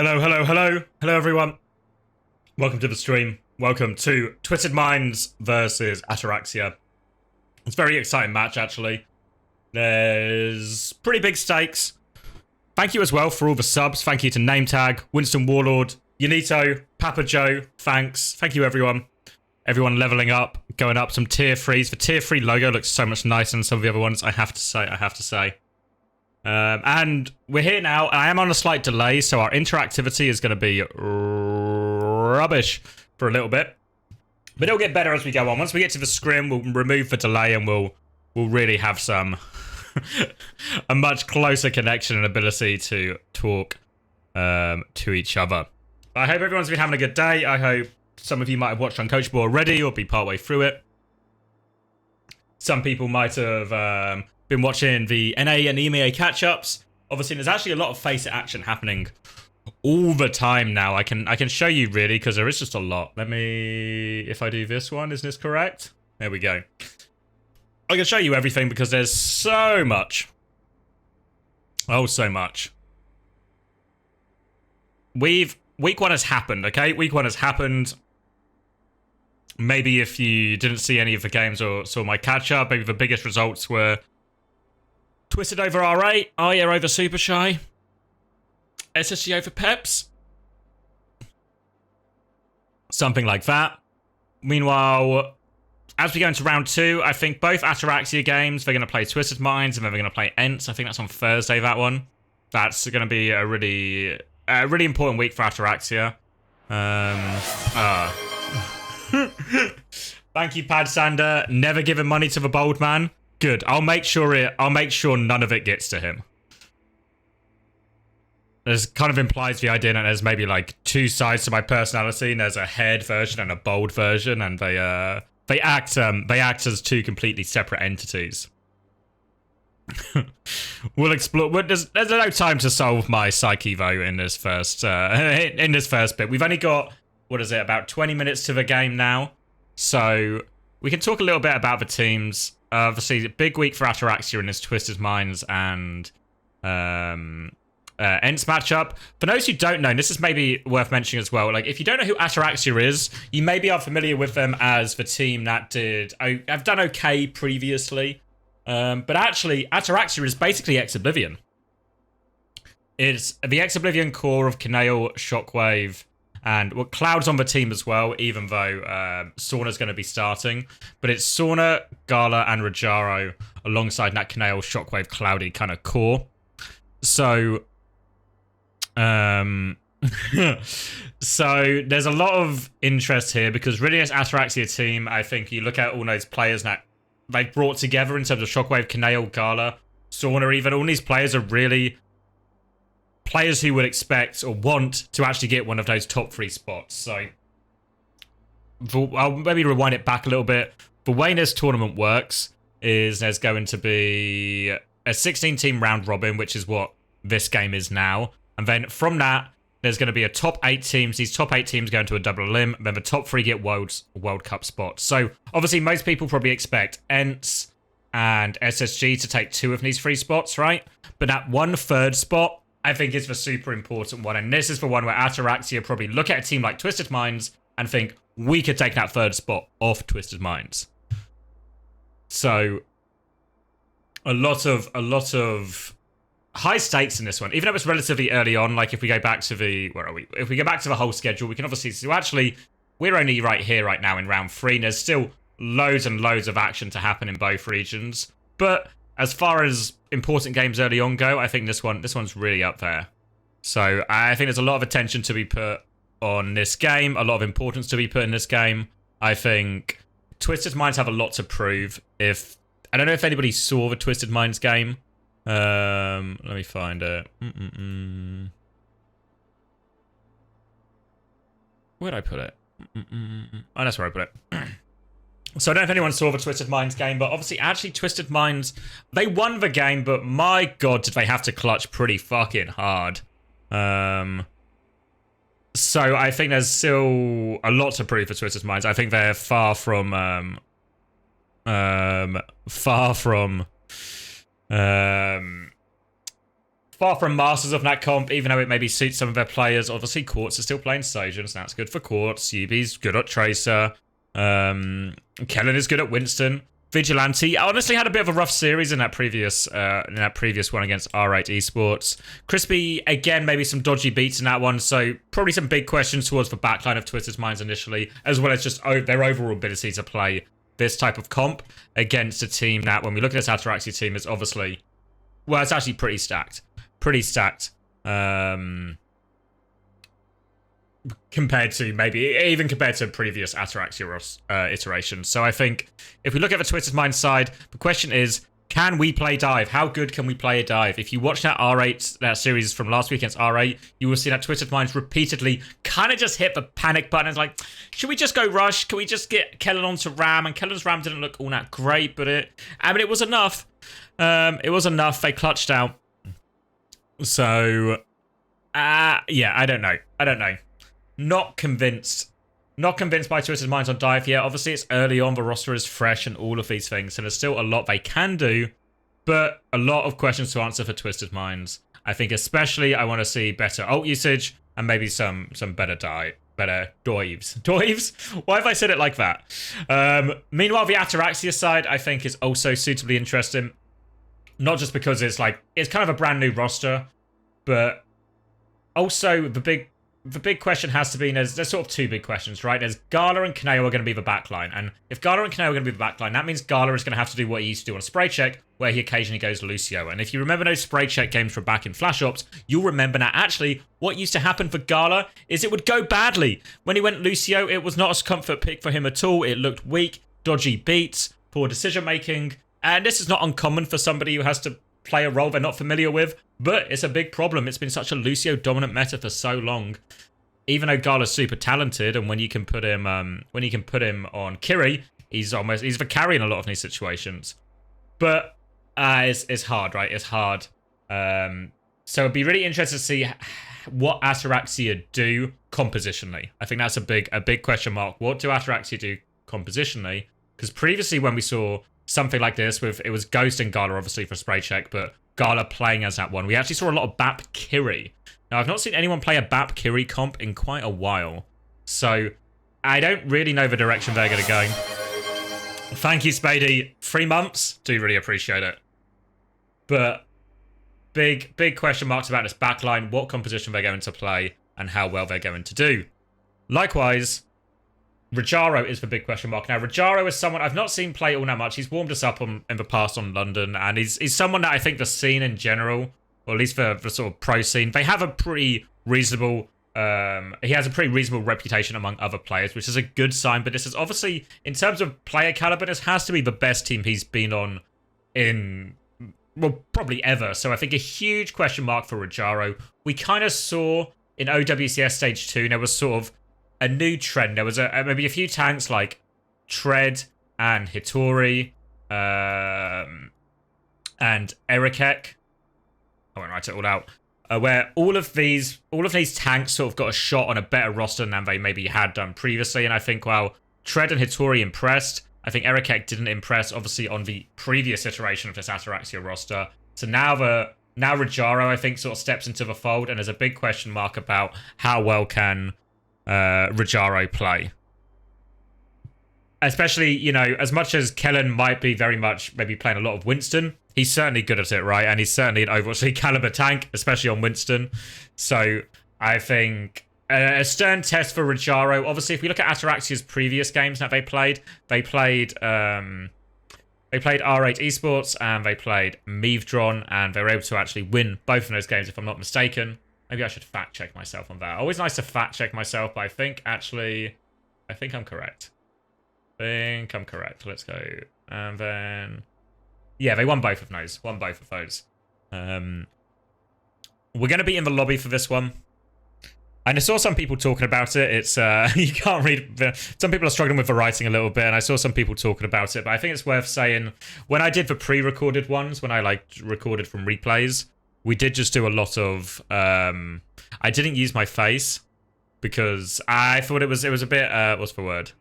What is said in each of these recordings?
Hello, everyone. Welcome to the stream. Welcome to Twisted Minds versus Ataraxia. It's a very exciting match, actually. There's pretty big stakes. Thank you as well for all the subs. Thank you to Nametag, Winston Warlord, Yanito, Papa Joe. Thanks. Thank you, everyone. Everyone leveling up, going up some tier 3s. The tier 3 logo looks so much nicer than some of the other ones, I have to say. And we're here now. I am on a slight delay, so our interactivity is going to be rubbish for a little bit. But it'll get better as we go on. Once we get to the scrim, we'll remove the delay and we'll really have some a much closer connection and ability to talk to each other. I hope everyone's been having a good day. I hope some of you might have watched Uncoachable already or be partway through it. Some people might have been watching the NA and EMEA catch-ups. Obviously, there's actually a lot of FACEIT action happening all the time now. I can show you really because there is just a lot. Let me, if I do this one, is this correct? There we go. I can show you everything because there's so much. Oh, so much. Week 1 has happened, okay? Week 1 has happened. Maybe if you didn't see any of the games or saw my catch-up, maybe the biggest results were Twisted over R8, Aya over Super Shy, SSG over Peps. Something like that. Meanwhile, as we go into round 2, I think both Ataraxia games, they're going to play Twisted Minds and then they're going to play Ents. I think that's on Thursday, that one. That's going to be a really important week for Ataraxia. Thank you, Pad Sander. Never giving money to the bold man. Good. I'll make sure none of it gets to him. There's kind of implies the idea that there's maybe like 2 sides to my personality, and there's a head version and a bold version, and they act as 2 completely separate entities. We'll explore. There's no time to solve my psyche though in this first bit. We've only got, what is it, about 20 minutes to the game now, so we can talk a little bit about the teams. Obviously, a big week for Ataraxia in this Twisted Minds and Ents matchup. For those who don't know, and this is maybe worth mentioning as well, like if you don't know who Ataraxia is, you maybe are familiar with them as the team that have done okay previously. But actually, Ataraxia is basically Ex-Oblivion. It's the Ex-Oblivion core of Kanail, Shockwave, and well, Cloud's on the team as well, even though Sauna's going to be starting. But it's Sauna, Gala, and Rajaro alongside that Kanail, Shockwave, Cloudy kind of core. So, so there's a lot of interest here because really this Ataraxia team, I think you look at all those players that they brought together in terms of Shockwave, Kanail, Gala, Sauna, even all these players are really players who would expect or want to actually get one of those top 3 spots. So I'll maybe rewind it back a little bit. The way this tournament works is there's going to be a 16-team round robin, which is what this game is now. And then from that, there's going to be a top 8 teams. These top 8 teams go into a double elim. Then the top 3 get World Cup spots. So obviously most people probably expect Ents and SSG to take 2 of these 3 spots, right? But that 1/3 spot, I think is the super important one. And this is the one where Ataraxia probably look at a team like Twisted Minds and think, we could take that 3rd spot off Twisted Minds. So a lot of high stakes in this one. Even though it's relatively early on, like if we go back to the, where are we? If we go back to the whole schedule, we can obviously see, so actually, we're only right here right now in round 3. And there's still loads and loads of action to happen in both regions. But as far as important games early on go, I think this one's really up there. So I think there's a lot of attention to be put on this game, a lot of importance to be put in this game. I think Twisted Minds have a lot to prove. I don't know if anybody saw the Twisted Minds game. Let me find it. Where'd I put it? Oh, that's where I put it. So I don't know if anyone saw the Twisted Minds game, but obviously, actually, Twisted Minds, they won the game, but my god, did they have to clutch pretty fucking hard. So I think there's still a lot to prove for Twisted Minds. I think they're far from far from masters of that comp, even though it maybe suits some of their players. Obviously, Quartz is still playing Sojourn, so that's good for Quartz. Yubi's good at Tracer. Kellen is good at Winston. Vigilante honestly had a bit of a rough series in that previous one against R8 Esports. Crispy, again, maybe some dodgy beats in that one, so probably some big questions towards the backline of Twisted Minds initially, as well as just their overall ability to play this type of comp against a team that, when we look at this Ataraxia team, is obviously, well, it's actually pretty stacked. Pretty stacked. Compared to even compared to previous Ataraxia iterations. So I think if we look at the Twisted Minds side, the question is, can we play dive? How good can we play a dive? If you watch that that series from last week against R8, you will see that Twisted Minds repeatedly kind of just hit the panic button. It's like, should we just go rush? Can we just get Kellen onto Ram? And Kellen's Ram didn't look all that great, but it was enough. It was enough. They clutched out. So, yeah, I don't know. Not convinced by Twisted Minds on dive yet. Obviously, it's early on, the roster is fresh and all of these things, so there's still a lot they can do, but a lot of questions to answer for Twisted Minds. I think especially I want to see better ult usage and maybe some better dives. Dives? Why have I said it like that? Meanwhile, the Ataraxia side, I think, is also suitably interesting. Not just because it's kind of a brand new roster, but also the big question has to be, there's sort of two big questions, right? There's Gala and Kaneo are going to be the backline. And if Gala and Kaneo are going to be the backline, that means Gala is going to have to do what he used to do on Spray Check, where he occasionally goes Lucio. And if you remember those Spray Check games from back in Flash Ops, you'll remember that actually what used to happen for Gala is it would go badly. When he went Lucio, it was not a comfort pick for him at all. It looked weak, dodgy beats, poor decision making. And this is not uncommon for somebody who has to play a role they're not familiar with, but it's a big problem. It's been such a Lucio dominant meta for so long. Even though Gala's super talented, and when you can put him on Kiri, he's the carry in a lot of these situations. But it's hard, right? It's hard. So it'd be really interesting to see what Ataraxia do compositionally. I think that's a big question mark. What do Ataraxia do compositionally? Because previously when we saw something like this, it was Ghost and Gala obviously for Spray Check, but Gala playing as that one, we actually saw a lot of BAP Kiri. Now, I've not seen anyone play a BAP Kiri comp in quite a while, so I don't really know the direction they're going to go. Thank you, Spadey. 3 months? Do really appreciate it. But big question marks about this backline, what composition they're going to play, and how well they're going to do. Likewise, Rajaro is the big question mark. Now, Rajaro is someone I've not seen play all that much. He's warmed us up in the past on London, and he's someone that I think the scene in general, or at least for the sort of pro scene, they have a pretty reasonable, he has a pretty reasonable reputation among other players, which is a good sign. But this is obviously, in terms of player caliber, this has to be the best team he's been on in, well, probably ever. So I think a huge question mark for Rajaro. We kind of saw in OWCS Stage 2, there was sort of a new trend. There was maybe a few tanks like Tread and Hitori and Erikek. I won't write it all out. Where all of these tanks sort of got a shot on a better roster than they maybe had done previously. And I think while Tread and Hitori impressed, I think Erikek didn't impress, obviously, on the previous iteration of this Ataraxia roster. So now Rajaro, I think, sort of steps into the fold, and there's a big question mark about how well can Rajaro play. Especially, you know, as much as Kellen might be very much maybe playing a lot of Winston, he's certainly good at it, right? And he's certainly an Overwatch caliber tank, especially on Winston. So I think a stern test for Rajaro. Obviously, if we look at Ataraxia's previous games that they played R8 Esports and they played Meavdron, and they were able to actually win both of those games, if I'm not mistaken. Maybe I should fact check myself on that. Always nice to fact check myself, but I think I'm correct. Let's go. And then, yeah, they won both of those. We're going to be in the lobby for this one. And I saw some people talking about it. It's you can't read. Some people are struggling with the writing a little bit, and I saw some people talking about it. But I think it's worth saying, when I did the pre-recorded ones, when I recorded from replays, we did just do a lot of. I didn't use my face because I thought it was a bit. What's the word?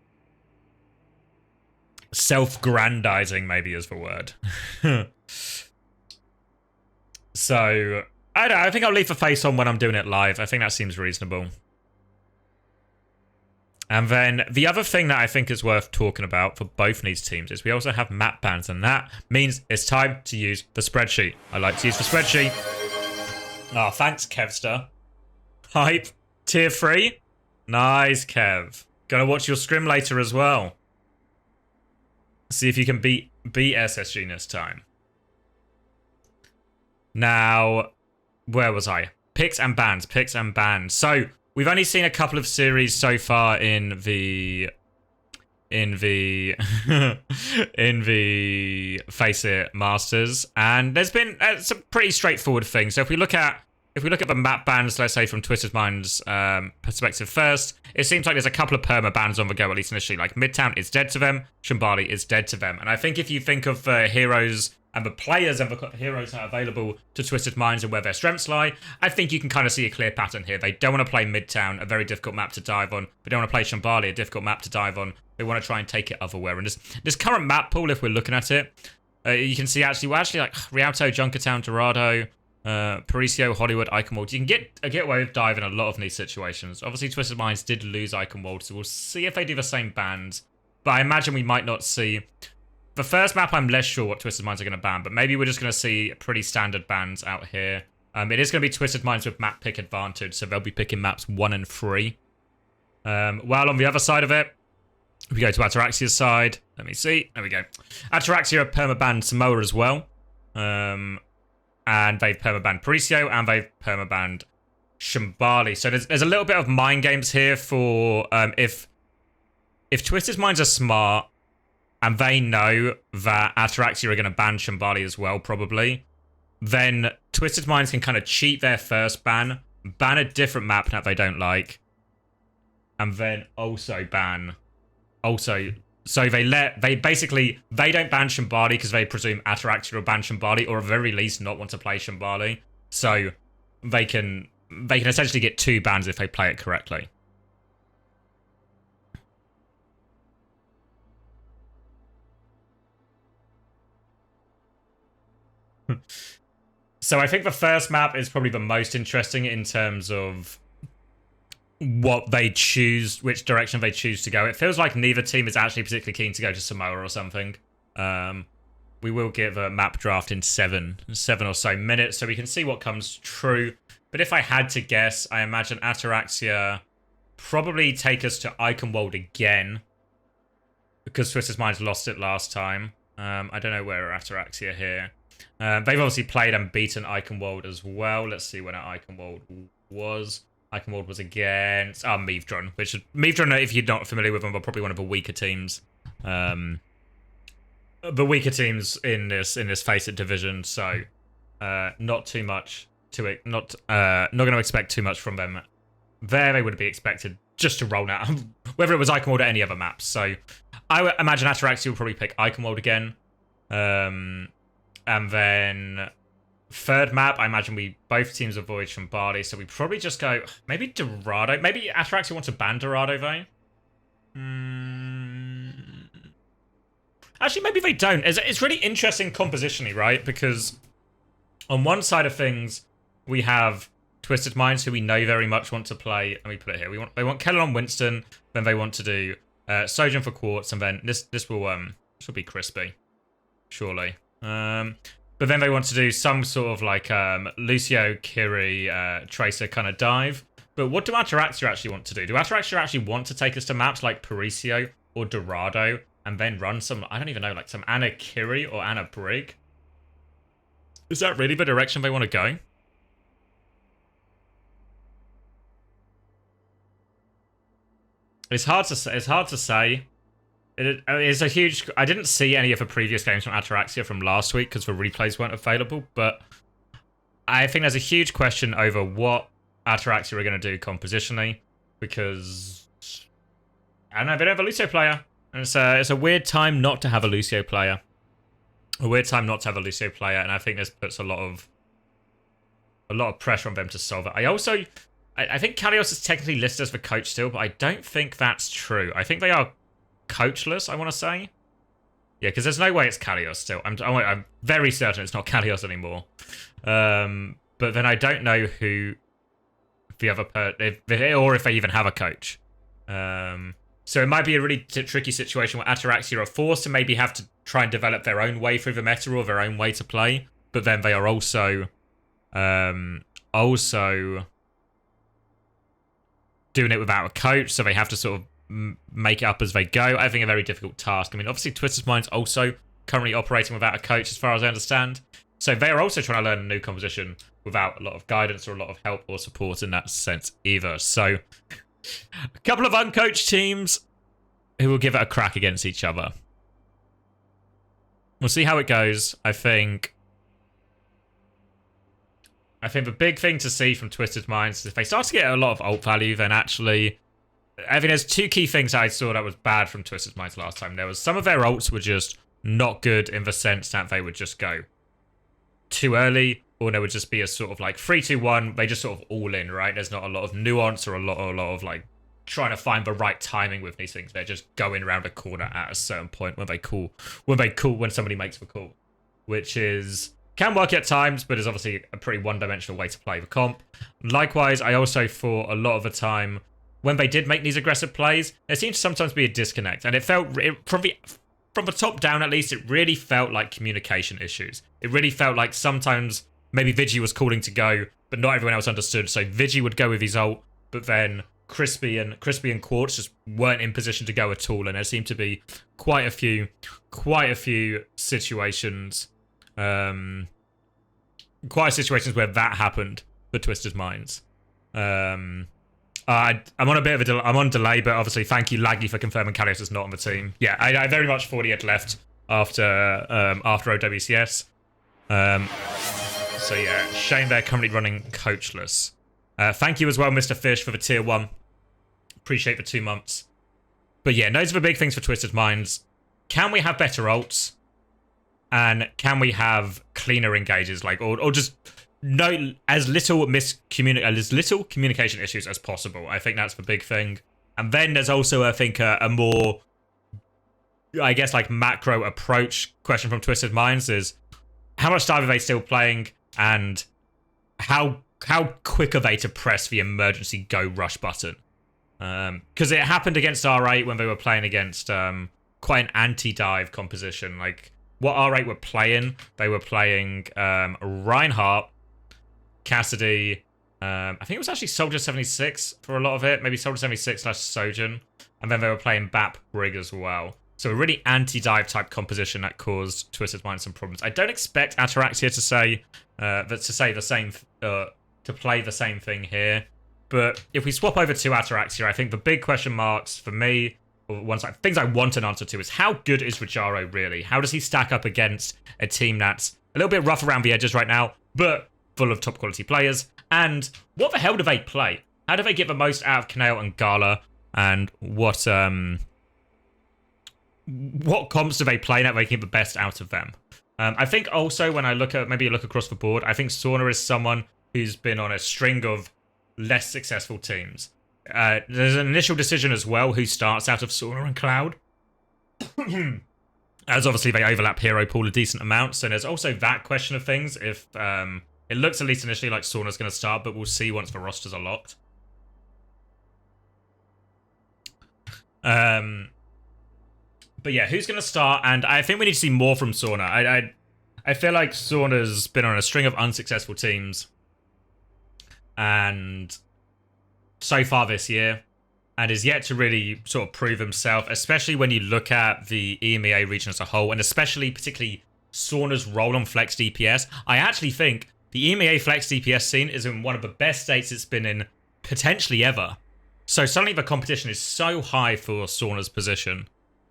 Self-grandizing, maybe, is the word. So I don't know, I think I'll leave the face on when I'm doing it live. I think that seems reasonable. And then the other thing that I think is worth talking about for both of these teams is we also have map bans, and that means it's time to use the spreadsheet. I like to use the spreadsheet. Oh, thanks, Kevster. Hype. Tier 3. Nice, Kev. Gonna watch your scrim later as well. See if you can beat SSG this time. Now, where was I? Picks and bans. So, we've only seen a couple of series so far in the FACEIT Masters, and there's been some pretty straightforward things. So if we look at the map bans, let's say from Twisted Minds' perspective first, it seems like there's a couple of perma bans on the go, at least initially. Like Midtown is dead to them, Shambali is dead to them, and I think if you think of heroes and the players and the heroes that are available to Twisted Minds and where their strengths lie, I think you can kind of see a clear pattern here. They don't want to play Midtown, a very difficult map to dive on. They don't want to play Shambali, a difficult map to dive on. They want to try and take it otherwhere. And this current map pool, if we're looking at it, you can see actually like Rialto, Junkertown, Dorado, Paricio, Hollywood, Eichenwald. You can get away with diving a lot of these situations. Obviously, Twisted Minds did lose Eichenwald, so we'll see if they do the same bans. But I imagine we might not see... The first map, I'm less sure what Twisted Minds are going to ban, but maybe we're just going to see pretty standard bans out here. It is going to be Twisted Minds with map pick advantage, so they'll be picking maps 1 and 3. While on the other side of it, we go to Ataraxia's side. Let me see. There we go. Ataraxia perma-banned Samoa as well. And they've perma-banned Paricio, and they've perma-banned Shambali. So there's a little bit of mind games here for if Twisted Minds are smart, and they know that Ataraxia are going to ban Shambali as well, probably, then Twisted Minds can kind of cheat their first ban a different map that they don't like, and then also ban... So they don't ban Shambali because they presume Ataraxia will ban Shambali, or at the very least not want to play Shambali. So they can essentially get 2 bans if they play it correctly. So I think the first map is probably the most interesting in terms of what they choose, which direction they choose to go. It feels like neither team is actually particularly keen to go to Samoa or something. We will give a map draft in 7 or so minutes, so we can see what comes true. But if I had to guess, I imagine Ataraxia probably take us to Eichenwald again, because Twisted Minds lost it last time. I don't know where Ataraxia here. They've obviously played and beaten Eichenwald as well. Let's see when Eichenwald was. Eichenwald was against Meavdron, which Meavdron, if you're not familiar with them, are probably one of the weaker teams. The weaker teams in this FACEIT division, so not too much to it. Not going to expect too much from them. There, they would be expected just to roll out, whether it was Eichenwald or any other maps. So I would imagine Ataraxia will probably pick Eichenwald again. And then third map, I imagine both teams avoid Shambali, so we probably just go maybe Dorado. Maybe Ataraxia wants to ban Dorado though. Actually, maybe they don't. It's really interesting compositionally, right? Because on one side of things, we have Twisted Minds, who we know very much want to play. Let me put it here. They want Keller on Winston, then they want to do Sojourn for Quartz, and then this will be crispy, surely. But then they want to do some sort of like Lucio, Kiri, Tracer kind of dive. But what do Ataraxia actually want to do? Do Ataraxia actually want to take us to maps like Paricio or Dorado and then run some, I don't even know, like some Anna Kiri or Anna Brig? Is that really the direction they want to go? It's hard to say. It's a huge... I didn't see any of the previous games from Ataraxia from last week because the replays weren't available, but I think there's a huge question over what Ataraxia are going to do compositionally, because I don't know, they don't have a Lucio player, and it's a weird time not to have a Lucio player. And I think this puts a lot of pressure on them to solve it. I think Kalios is technically listed as the coach still, but I don't think that's true. I think they are coachless, I want to say. Yeah, because there's no way it's Kalios still. I'm very certain it's not Kalios anymore. but then I don't know who the other or if they even have a coach. So it might be a really tricky situation where Ataraxia are forced to maybe have to try and develop their own way through the meta or their own way to play, but then they are also doing it without a coach, so they have to sort of make it up as they go. I think a very difficult task. I mean, obviously Twisted Minds also currently operating without a coach as far as I understand, so they are also trying to learn a new composition without a lot of guidance or a lot of help or support in that sense either. So a couple of uncoached teams who will give it a crack against each other. We'll see how it goes. I think the big thing to see from Twisted Minds is if they start to get a lot of ult value, then actually, I think there's two key things I saw that was bad from Twisted Minds last time. There was some of their ults were just not good in the sense that they would just go too early, or there would just be a sort of like 3-2-1. They just sort of all in, right? There's not a lot of nuance or a lot of like trying to find the right timing with these things. They're just going around a corner at a certain point when somebody makes the call, which can work at times, but is obviously a pretty one-dimensional way to play the comp. Likewise, I also thought a lot of the time when they did make these aggressive plays, there seemed to sometimes be a disconnect, and it felt from the top down at least, it really felt like communication issues. It really felt like sometimes maybe Vigi was calling to go, but not everyone else understood. So Vigi would go with his ult, but then Crispy and Quartz just weren't in position to go at all, and there seemed to be quite a few situations, where that happened for Twisted Minds. I'm on a bit of I'm on delay, but obviously thank you Laggy for confirming Kalios is not on the team. Yeah, I very much thought he had left after OWCS. So yeah, shame they're currently running coachless. Thank you as well, Mr. Fish, for the tier 1. Appreciate the 2 months. But yeah, those are the big things for Twisted Minds. Can we have better ults? And can we have cleaner engages? Like, or just as little communication issues as possible. I think that's the big thing. And then there's also, I think, a more, I guess, like macro approach question from Twisted Minds is how much time are they still playing, and how quick are they to press the emergency go rush button? Because it happened against R8 when they were playing against quite an anti-dive composition. Like what R8 were playing, they were playing Reinhardt, Cassidy, I think it was actually Soldier 76 for a lot of it, maybe Soldier 76 / Sojourn, and then they were playing Bap Brig as well. So a really anti-dive type composition that caused Twisted Minds some problems. I don't expect Ataraxia to play the same thing here, but if we swap over to Ataraxia, I think the big question marks for me, or things I want an answer to, is how good is Rajaro really? How does he stack up against a team that's a little bit rough around the edges right now, but full of top quality players? And what the hell do they play? How do they get the most out of Knail and Gala? And what comps do they play that they can get the best out of them? I think also when I look across the board, I think Sauna is someone who's been on a string of less successful teams. There's an initial decision as well who starts out of Sauna and Cloud. As obviously they overlap hero pool a decent amount, so there's also that question of things. If it looks at least initially like Sauna's going to start, but we'll see once the rosters are locked. But yeah, who's going to start? And I think we need to see more from Sauna. I feel like Sauna's been on a string of unsuccessful teams, and so far this year, and is yet to really sort of prove himself, especially when you look at the EMEA region as a whole, and particularly Sauna's role on Flex DPS. I actually think the EMEA Flex DPS scene is in one of the best states it's been in potentially ever. So suddenly the competition is so high for Sauna's position.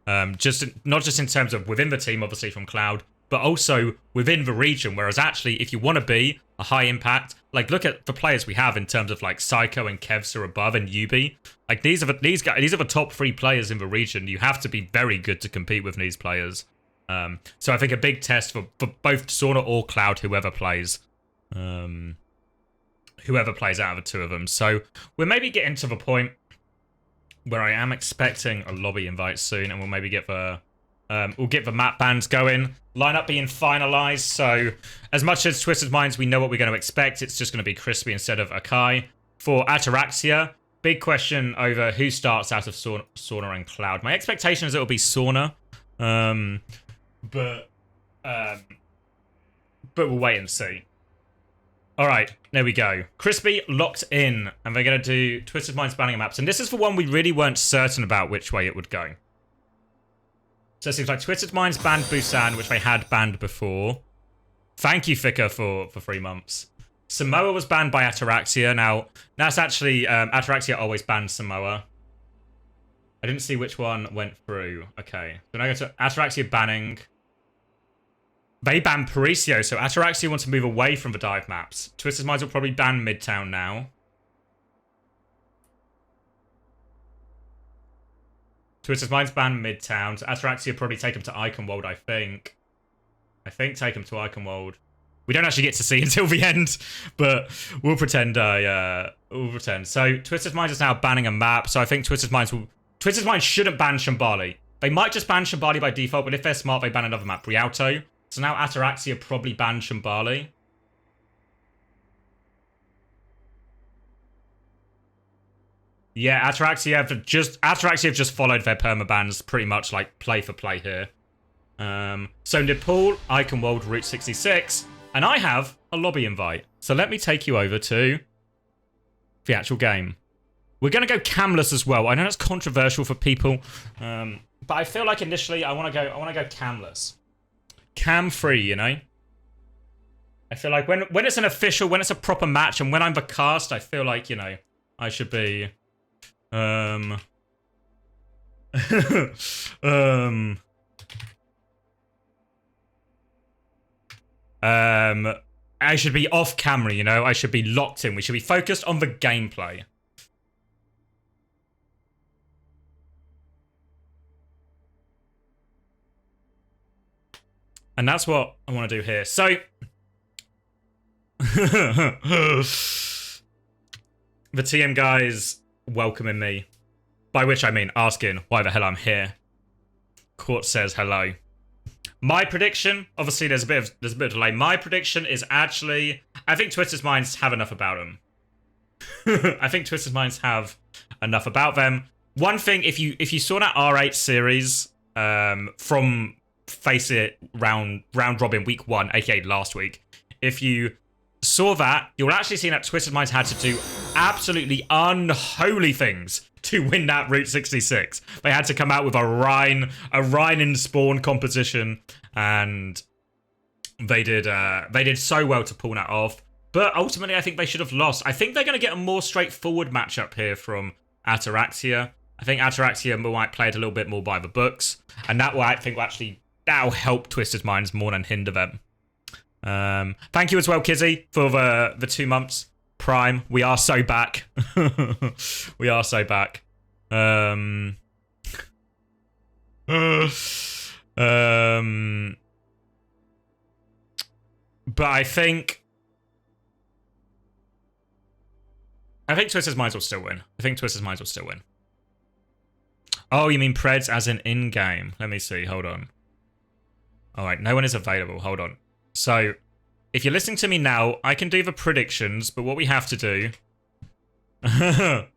Not just in terms of within the team, obviously from Cloud, but also within the region. Whereas actually, if you want to be a high impact, like look at the players we have in terms of like Psycho and Kevs are above, and Yubi. Like these are the top 3 players in the region. You have to be very good to compete with these players. So I think a big test for both Sauna or Cloud, whoever plays out of the two of them. So we're maybe getting to the point where I am expecting a lobby invite soon, and we'll maybe get the We'll get the map bands going. Lineup being finalized, so as much as Twisted Minds, we know what we're going to expect. It's just going to be Crispy instead of Akai. For Ataraxia, big question over who starts out of Sauna and Cloud. My expectation is it'll be Sauna, but we'll wait and see. All right, there we go. Crispy locked in, and they're going to do Twisted Minds banning maps. And this is the one we really weren't certain about which way it would go. So it seems like Twisted Minds banned Busan, which they had banned before. Thank you, Fika, for 3 months. Samoa was banned by Ataraxia. Now, that's actually... Ataraxia always banned Samoa. I didn't see which one went through. Okay. So now I go to Ataraxia banning... They banned Paricio, so Ataraxia wants to move away from the dive maps. Twisted Minds will probably ban Midtown now. Twisted Minds ban Midtown. So Ataraxia probably take him to Iconworld, I think. Take him to Iconworld. We don't actually get to see until the end, but we'll pretend. We'll pretend. So Twisted Minds is now banning a map. So I think Twisted Minds shouldn't ban Shambali. They might just ban Shambali by default, but if they're smart, they ban another map, Rialto. So now Ataraxia probably banned Shambali. Yeah, Ataraxia have just followed their permabans pretty much like play for play here. So Nepal, Iconworld, Route 66, and I have a lobby invite. So let me take you over to the actual game. We're going to go camless as well. I know that's controversial for people, but I feel like initially I want to go camless. Cam free, you know? I feel like when it's an official, when it's a proper match, and when I'm the cast, I feel like, you know, I should be... I should be off camera, you know? I should be locked in. We should be focused on the gameplay. And that's what I want to do here. So... the TM guys welcoming me. By which I mean asking why the hell I'm here. Court says hello. My prediction, obviously there's a bit of delay. My prediction is actually, I think Twisted Minds have enough about them. I think Twisted Minds have enough about them. One thing, if you saw that R8 series from FACEIT Round Robin week 1, aka last week, if you saw that, you'll actually see that Twisted Minds had to do absolutely unholy things to win that Route 66. They had to come out with a Rhine in spawn composition, and they did so well to pull that off. But ultimately, I think they should have lost. I think they're going to get a more straightforward matchup here from Ataraxia. I think Ataraxia might play it a little bit more by the books, and that will, I think, that'll help Twisted Minds more than hinder them. Thank you as well, Kizzy, for the 2 months. Prime, we are so back. We are so back. But I think Twisted Minds will still win. Oh, you mean Preds as in in-game? Let me see. Hold on. All right, no one is available. Hold on. So, if you're listening to me now, I can do the predictions, but what we have to do... I'll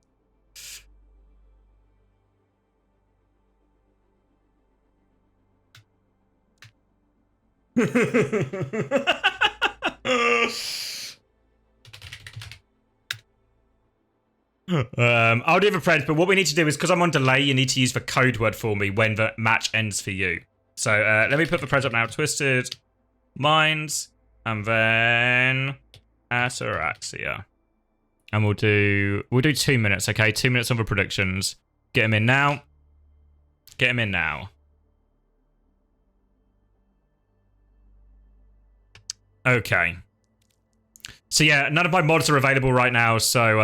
do the preds, but what we need to do is, because I'm on delay, you need to use the code word for me when the match ends for you. So, let me put the preds up now. Twisted Minds, and then Ataraxia. And we'll do 2 minutes, okay? 2 minutes on the predictions. Get him in now. Okay. So yeah, none of my mods are available right now, so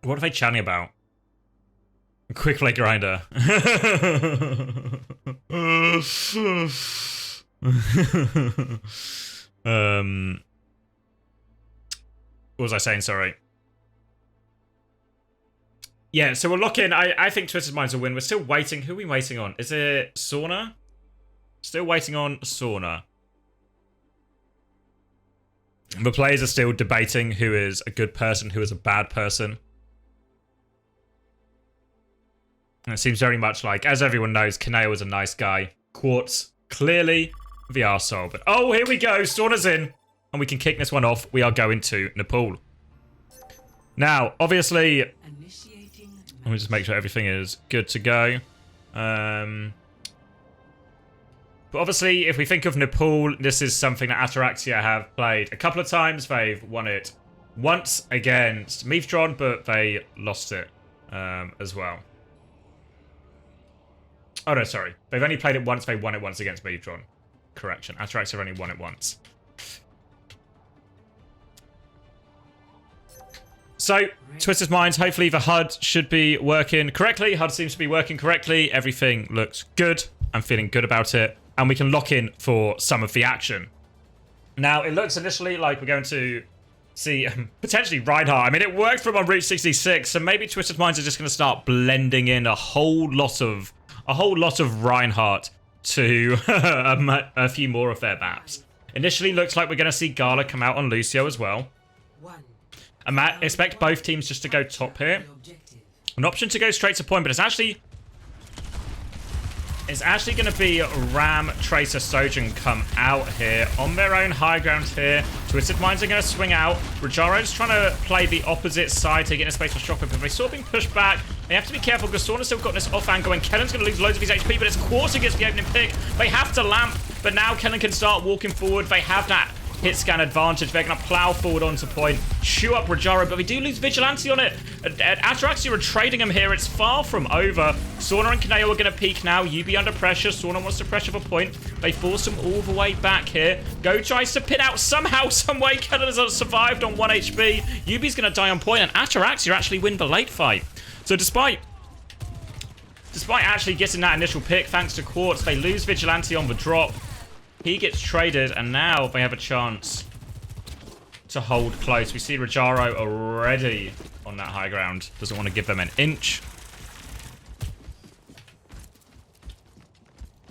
what are they chatting about? Quick play grinder. What was I saying? Sorry. Yeah, so we'll lock in. I think Twisted Minds will win. We're still waiting. Who are we waiting on? Is it Sauna? Still waiting on Sauna. The players are still debating who is a good person, who is a bad person. And it seems very much like, as everyone knows, Kaneo is a nice guy. Quartz, clearly the arsehole. But oh, here we go. Sauna's in. And we can kick this one off. We are going to Nepal. Now, obviously, let me just make sure everything is good to go. But obviously, if we think of Nepal, this is something that Ataraxia have played a couple of times. They've won it once against Meatron, but they lost it as well. Oh, no, sorry. They've only played it once. They won it once against Meatron. Correction. Ataraxia have only won it once. So, Twisted Minds, hopefully the HUD should be working correctly. HUD seems to be working correctly. Everything looks good. I'm feeling good about it. And we can lock in for some of the action. Now, it looks initially like we're going to see potentially Reinhardt. I mean, it worked from on Route 66, so maybe Twisted Minds are just going to start blending in a whole lot of Reinhardt to a few more of their maps. Initially, looks like we're going to see Gala come out on Lucio as well. And Matt, expect both teams just to go top here. An option to go straight to point, but it's actually going to be Ram, Tracer, Sojourn come out here on their own high ground here. Twisted Minds are going to swing out. Rajaro's trying to play the opposite side to get in a space for Shockwave, but they saw being pushed back. They have to be careful because Sauna's still got this off angle, and Kellen's going to lose loads of his HP, but it's Quartz who gets the opening pick. They have to lamp, but now Kellen can start walking forward. They have that hit scan advantage. They're going to plow forward onto point, chew up Rajaro, but we do lose Vigilante on it. Ataraxia are trading him here. It's far from over. Sauna and Kaneo are going to peek now. Yubi under pressure. Sauna wants to pressure for point. They force him all the way back here. Go tries to pin out somehow, some way. Kellen has survived on 1 HP. Yubi's going to die on point, and Ataraxia actually win the late fight. So despite actually getting that initial pick, thanks to Quartz, they lose Vigilante on the drop. He gets traded, and now they have a chance to hold close. We see Rajaro already on that high ground. Doesn't want to give them an inch.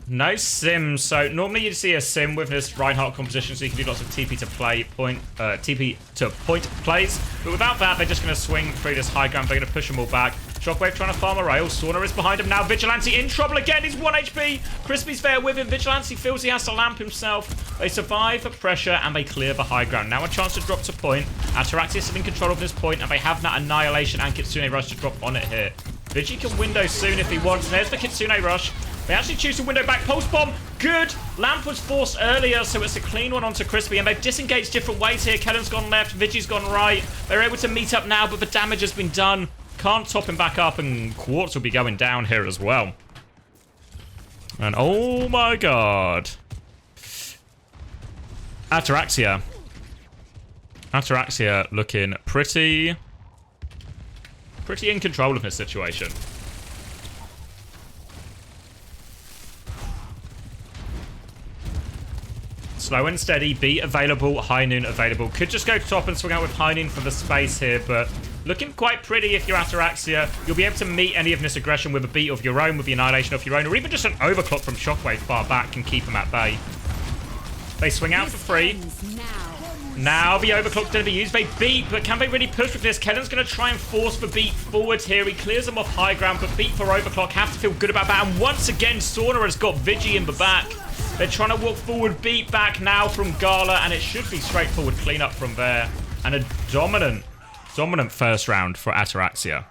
No sim. So normally you'd see a sim with this Reinhardt composition, so you can do lots of TP to play point, TP to point plays. But without that, they're just going to swing through this high ground. They're going to push them all back. Shockwave trying to farm a rail. Sauna is behind him now. Vigilante in trouble again. He's 1 HP. Crispy's there with him. Vigilante feels he has to lamp himself. They survive the pressure and they clear the high ground. Now a chance to drop to point. Ataraxia is in control of this point, and they have that Annihilation and Kitsune Rush to drop on it here. Vigi can window soon if he wants. There's the Kitsune Rush. They actually choose to window back. Pulse Bomb. Good. Lamp was forced earlier, so it's a clean one onto Crispy. And they've disengaged different ways here. Kellen's gone left. Vigi's gone right. They're able to meet up now, but the damage has been done. Can't top him back up, and Quartz will be going down here as well. And oh my god. Ataraxia looking pretty in control of this situation. Slow and steady, beat available, high noon available. Could just go top and swing out with high noon for the space here, but looking quite pretty if you're Ataraxia. You'll be able to meet any of this aggression with a beat of your own, with the Annihilation of your own, or even just an overclock from Shockwave far back can keep them at bay. They swing out for free. Now the overclock's going to be used. They beat, but can they really push with this? Kellen's going to try and force the beat forward here. He clears them off high ground, but beat for overclock. Have to feel good about that. And once again, Sauna has got Vigi in the back. They're trying to walk forward, beat back now from Gala, and it should be straightforward cleanup from there. And a dominant first round for Ataraxia.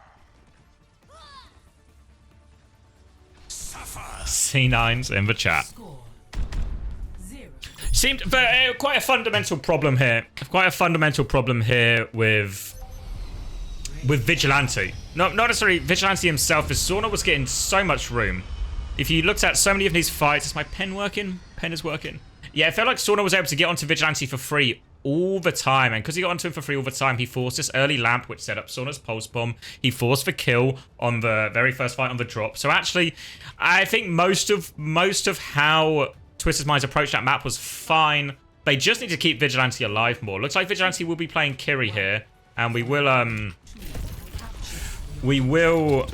C9's in the chat. Seemed quite a fundamental problem here. Quite a fundamental problem here with Vigilante. Not necessarily Vigilante himself, as Sauna was getting so much room. If you looked at so many of these fights, is my pen working? Pen is working. Yeah, it felt like Sauna was able to get onto Vigilante for free all the time, and because he got onto him for free all the time, he forced this early lamp, which set up Sauna's pulse bomb. He forced the kill on the very first fight on the drop. So actually, I think most of how Twisted Minds approached that map was fine. They just need to keep Vigilante alive more. Looks like Vigilante will be playing Kiri here, and we will We'll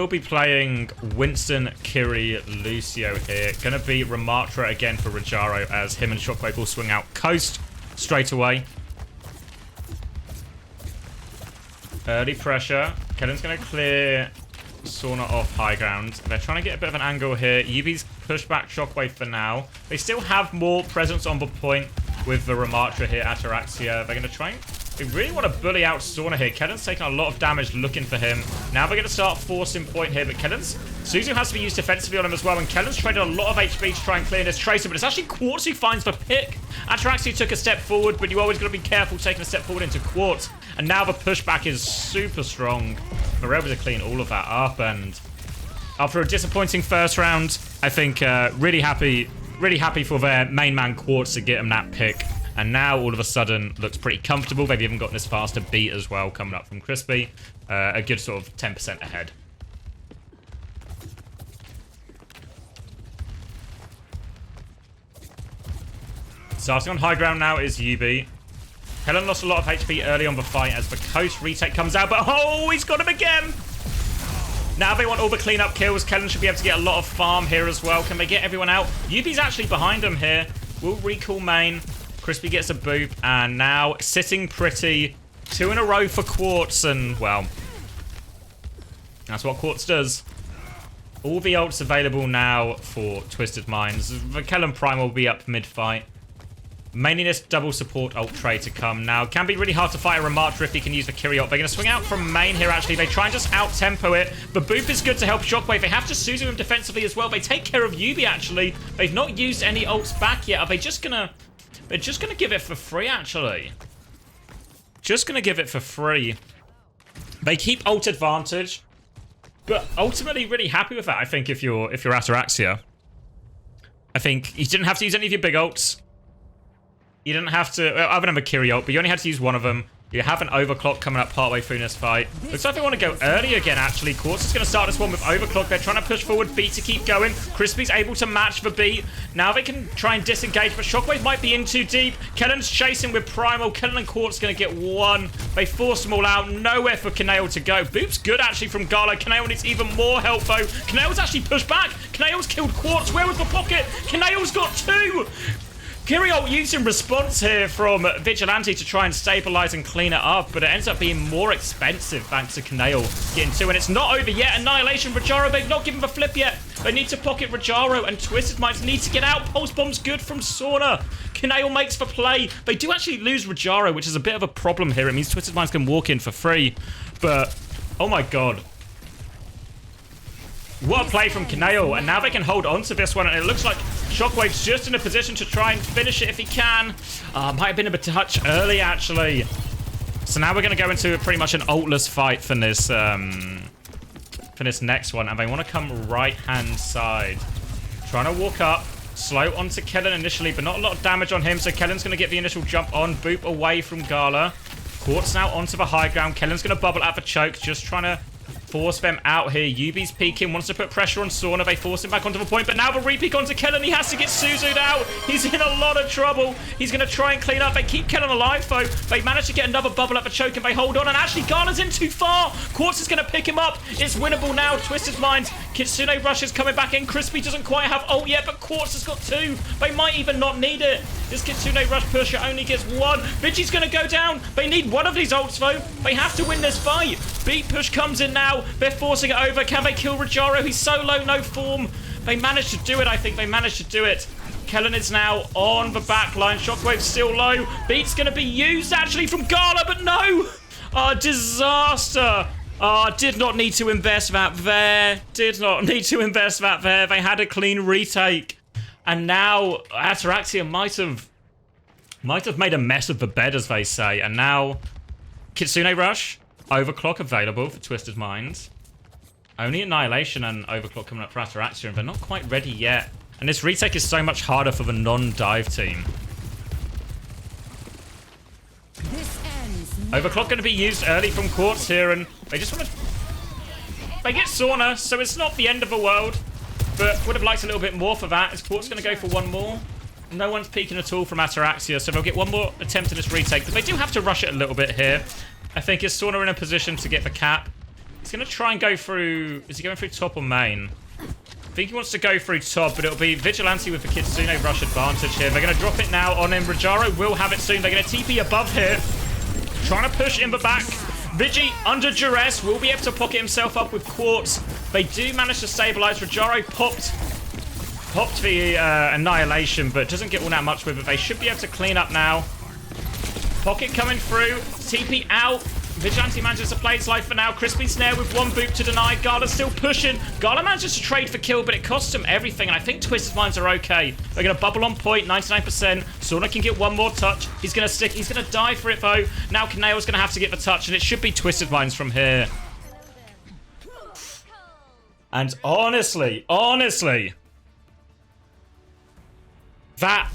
be playing Winston, Kiri, Lucio here. Gonna be Ramatra again for Rajaro as him and Shockwave will swing out coast straight away. Early pressure. Kellen's gonna clear Sauna off high ground. They're trying to get a bit of an angle here. Yubi's pushed back Shockwave for now. They still have more presence on the point with the Ramatra here, Ataraxia. They're gonna try and... They really want to bully out Sauna here. Kellen's taking a lot of damage looking for him. Now they're going to start forcing point here, but Suzu has to be used defensively on him as well, and Kellen's traded a lot of HP to try and clear this Tracer, but it's actually Quartz who finds the pick. Ataraxia took a step forward, but you always got to be careful taking a step forward into Quartz, and now the pushback is super strong. They're able to clean all of that up, and after a disappointing first round, I think really happy for their main man Quartz to get him that pick. And now, all of a sudden, looks pretty comfortable. They've even gotten this faster beat as well, coming up from Crispy. A good sort of 10% ahead. Starting on high ground now is Yubi. Kellen lost a lot of HP early on the fight as the coast retake comes out, but oh, he's got him again! Now they want all the cleanup kills. Kellen should be able to get a lot of farm here as well. Can they get everyone out? Yubi's actually behind him here. We'll recall main. Crispy gets a boop, and now sitting pretty. 2 in a row for Quartz, and, well, that's what Quartz does. All the ults available now for Twisted Minds. The Kellen Prime will be up mid-fight. Mainly this double support ult trade to come now. Can be really hard to fight a Ramatra if he can use the Kiri ult. They're going to swing out from main here, actually. They try and just out-tempo it. The boop is good to help Shockwave. They have to Suzu him defensively as well. They take care of Yubi, actually. They've not used any ults back yet. Are they just going to... They're just going to give it for free, actually. Just going to give it for free. They keep ult advantage. But ultimately, really happy with that, I think, if you're Ataraxia. I think you didn't have to use any of your big ults. You didn't have to... Other than the Kiri ult, but you only had to use one of them. You have an overclock coming up partway through this fight. Looks like they want to go early again, actually. Quartz is going to start this one with overclock. They're trying to push forward beat to keep going. Crispy's able to match the beat. Now they can try and disengage, but Shockwave might be in too deep. Kellen's chasing with Primal. Kellen and Quartz going to get one. They force them all out. Nowhere for Kanail to go. Boop's good, actually, from Gala. Kanail needs even more help, though. Kanail's actually pushed back. Kanail's killed Quartz. Where was the pocket? Kanail's got 2! Kiri ult used in response here from Vigilante to try and stabilize and clean it up, but it ends up being more expensive thanks to Kanail getting 2, and it's not over yet. Annihilation, Rajaro, they've not given the flip yet. They need to pocket Rajaro, and Twisted Minds need to get out. Pulse Bomb's good from Sauna. Kanail makes the play. They do actually lose Rajaro, which is a bit of a problem here. It means Twisted Minds can walk in for free, but oh my god. What a play from Kanail, and now they can hold on to this one, and it looks like Shockwave's just in a position to try and finish it if he can. Might have been a touch early, actually. So now we're going to go into pretty much an ultless fight for this next one, and they want to come right-hand side. Trying to walk up, slow onto Kellen initially, but not a lot of damage on him, so Kellen's going to get the initial jump on, boop away from Gala. Quartz now onto the high ground. Kellen's going to bubble out the choke, just trying to force them out here. Yubi's peeking, wants to put pressure on Sauna. They force him back onto the point, but now the re-peek onto Kellen. He has to get Suzu'd out. He's in a lot of trouble. He's going to try and clean up. They keep Kellen alive, though. They manage to get another bubble up the choke, and they hold on. And actually, Gala's in too far. Quartz is going to pick him up. It's winnable now. Twisted Minds. Kitsune Rush is coming back in. Crispy doesn't quite have ult yet, but Quartz has got 2. They might even not need it. This Kitsune Rush pusher only gets 1. Vigi's going to go down. They need one of these ults, though. They have to win this fight. Beat push comes in now. They're forcing it over. Can they kill Rajaro? He's so low, no form. They managed to do it, I think. They managed to do it. Kellen is now on the back line. Shockwave's still low. Beat's going to be used, actually, from Gala, but no! Disaster. Did not need to invest that there. Did not need to invest that there. They had a clean retake. And now Ataraxia might have made a mess of the bed, as they say. And now Kitsune Rush. Overclock available for Twisted Minds. Only Annihilation and Overclock coming up for Ataraxia, and they're not quite ready yet. And this retake is so much harder for the non-dive team. Overclock going to be used early from Quartz here, and they just want to... They get Sauna, so it's not the end of the world. But would have liked a little bit more for that. Is Quartz going to go for one more? No one's peeking at all from Ataraxia, so they'll get one more attempt at this retake. But they do have to rush it a little bit here. I think is Sauna in a position to get the cap. He's going to try and go through... Is he going through top or main? I think he wants to go through top, but it'll be Vigilante with the Kitsune Rush advantage here. They're going to drop it now on him. Rajaro will have it soon. They're going to TP above here. Trying to push Imber back. Vigi, under duress, will be able to pocket himself up with Quartz. They do manage to stabilize. Rajaro popped the Annihilation, but doesn't get all that much with it. They should be able to clean up now. Pocket coming through. TP out. Vigilante manages to play its life for now. Crispy Snare with one boot to deny. Gala's still pushing. Gala manages to trade for kill, but it costs him everything. And I think Twisted Minds are okay. They're going to bubble on point, 99%. Sauna can get one more touch. He's going to stick. He's going to die for it, though. Now Kaneo's going to have to get the touch, and it should be Twisted Minds from here. And honestly, that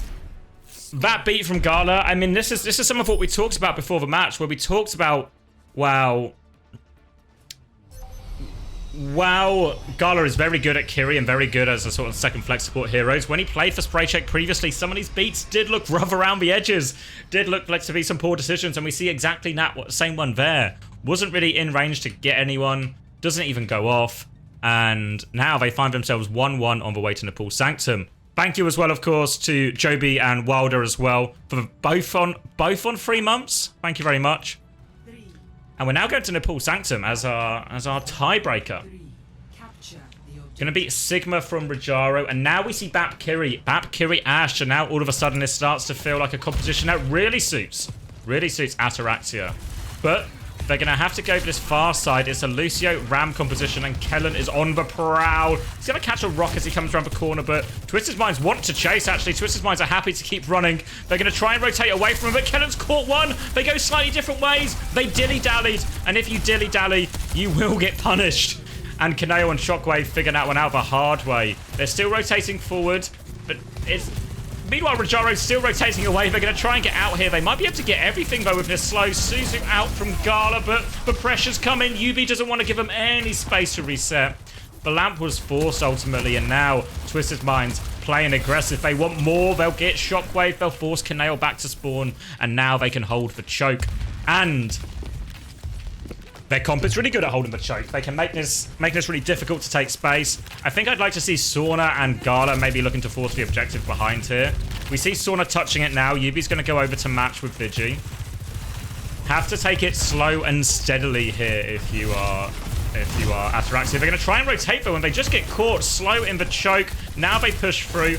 beat from Gala, I mean, this is some of what we talked about before the match, where we talked about, wow, Gala is very good at Kiri and very good as a sort of second flex support heroes. When he played for Spray Check previously, some of these beats did look rough around the edges, did look like to be some poor decisions, and we see exactly that same one there. Wasn't really in range to get anyone, doesn't even go off, and now they find themselves 1-1 on the way to Nepal Sanctum. Thank you as well, of course, to Joby and Wilder as well for both on 3 months. Thank you very much. And we're now going to Nepal Sanctum as our tiebreaker. Going to beat Sigma from Rajaro, and now we see Bap Kiri Ash, and now all of a sudden this starts to feel like a composition that really suits Ataraxia. But they're going to have to go for this far side. It's a Lucio Ram composition, and Kellen is on the prowl. He's going to catch a rock as he comes around the corner, but Twisted Minds want to chase, actually. Twisted Minds are happy to keep running. They're going to try and rotate away from him, but Kellen's caught one. They go slightly different ways. They dilly-dallied, and if you dilly-dally, you will get punished. And Kaneo and Shockwave figured that one out the hard way. They're still rotating forward, but it's... Meanwhile, Rajaro's still rotating away. They're going to try and get out here. They might be able to get everything, though, with this slow. Suzu out from Gala, but the pressure's coming. Yubi doesn't want to give them any space to reset. The lamp was forced, ultimately, and now Twisted Minds playing aggressive. They want more. They'll get Shockwave. They'll force Kaneo back to spawn, and now they can hold the choke. And their comp is really good at holding the choke. They can make this really difficult to take space. I think I'd like to see Sauna and Gala maybe looking to force the objective behind here. We see Sauna touching it now. Yubi's going to go over to match with Vigi. Have to take it slow and steadily here if you are Ataraxia. They're going to try and rotate though, and they just get caught slow in the choke. Now they push through.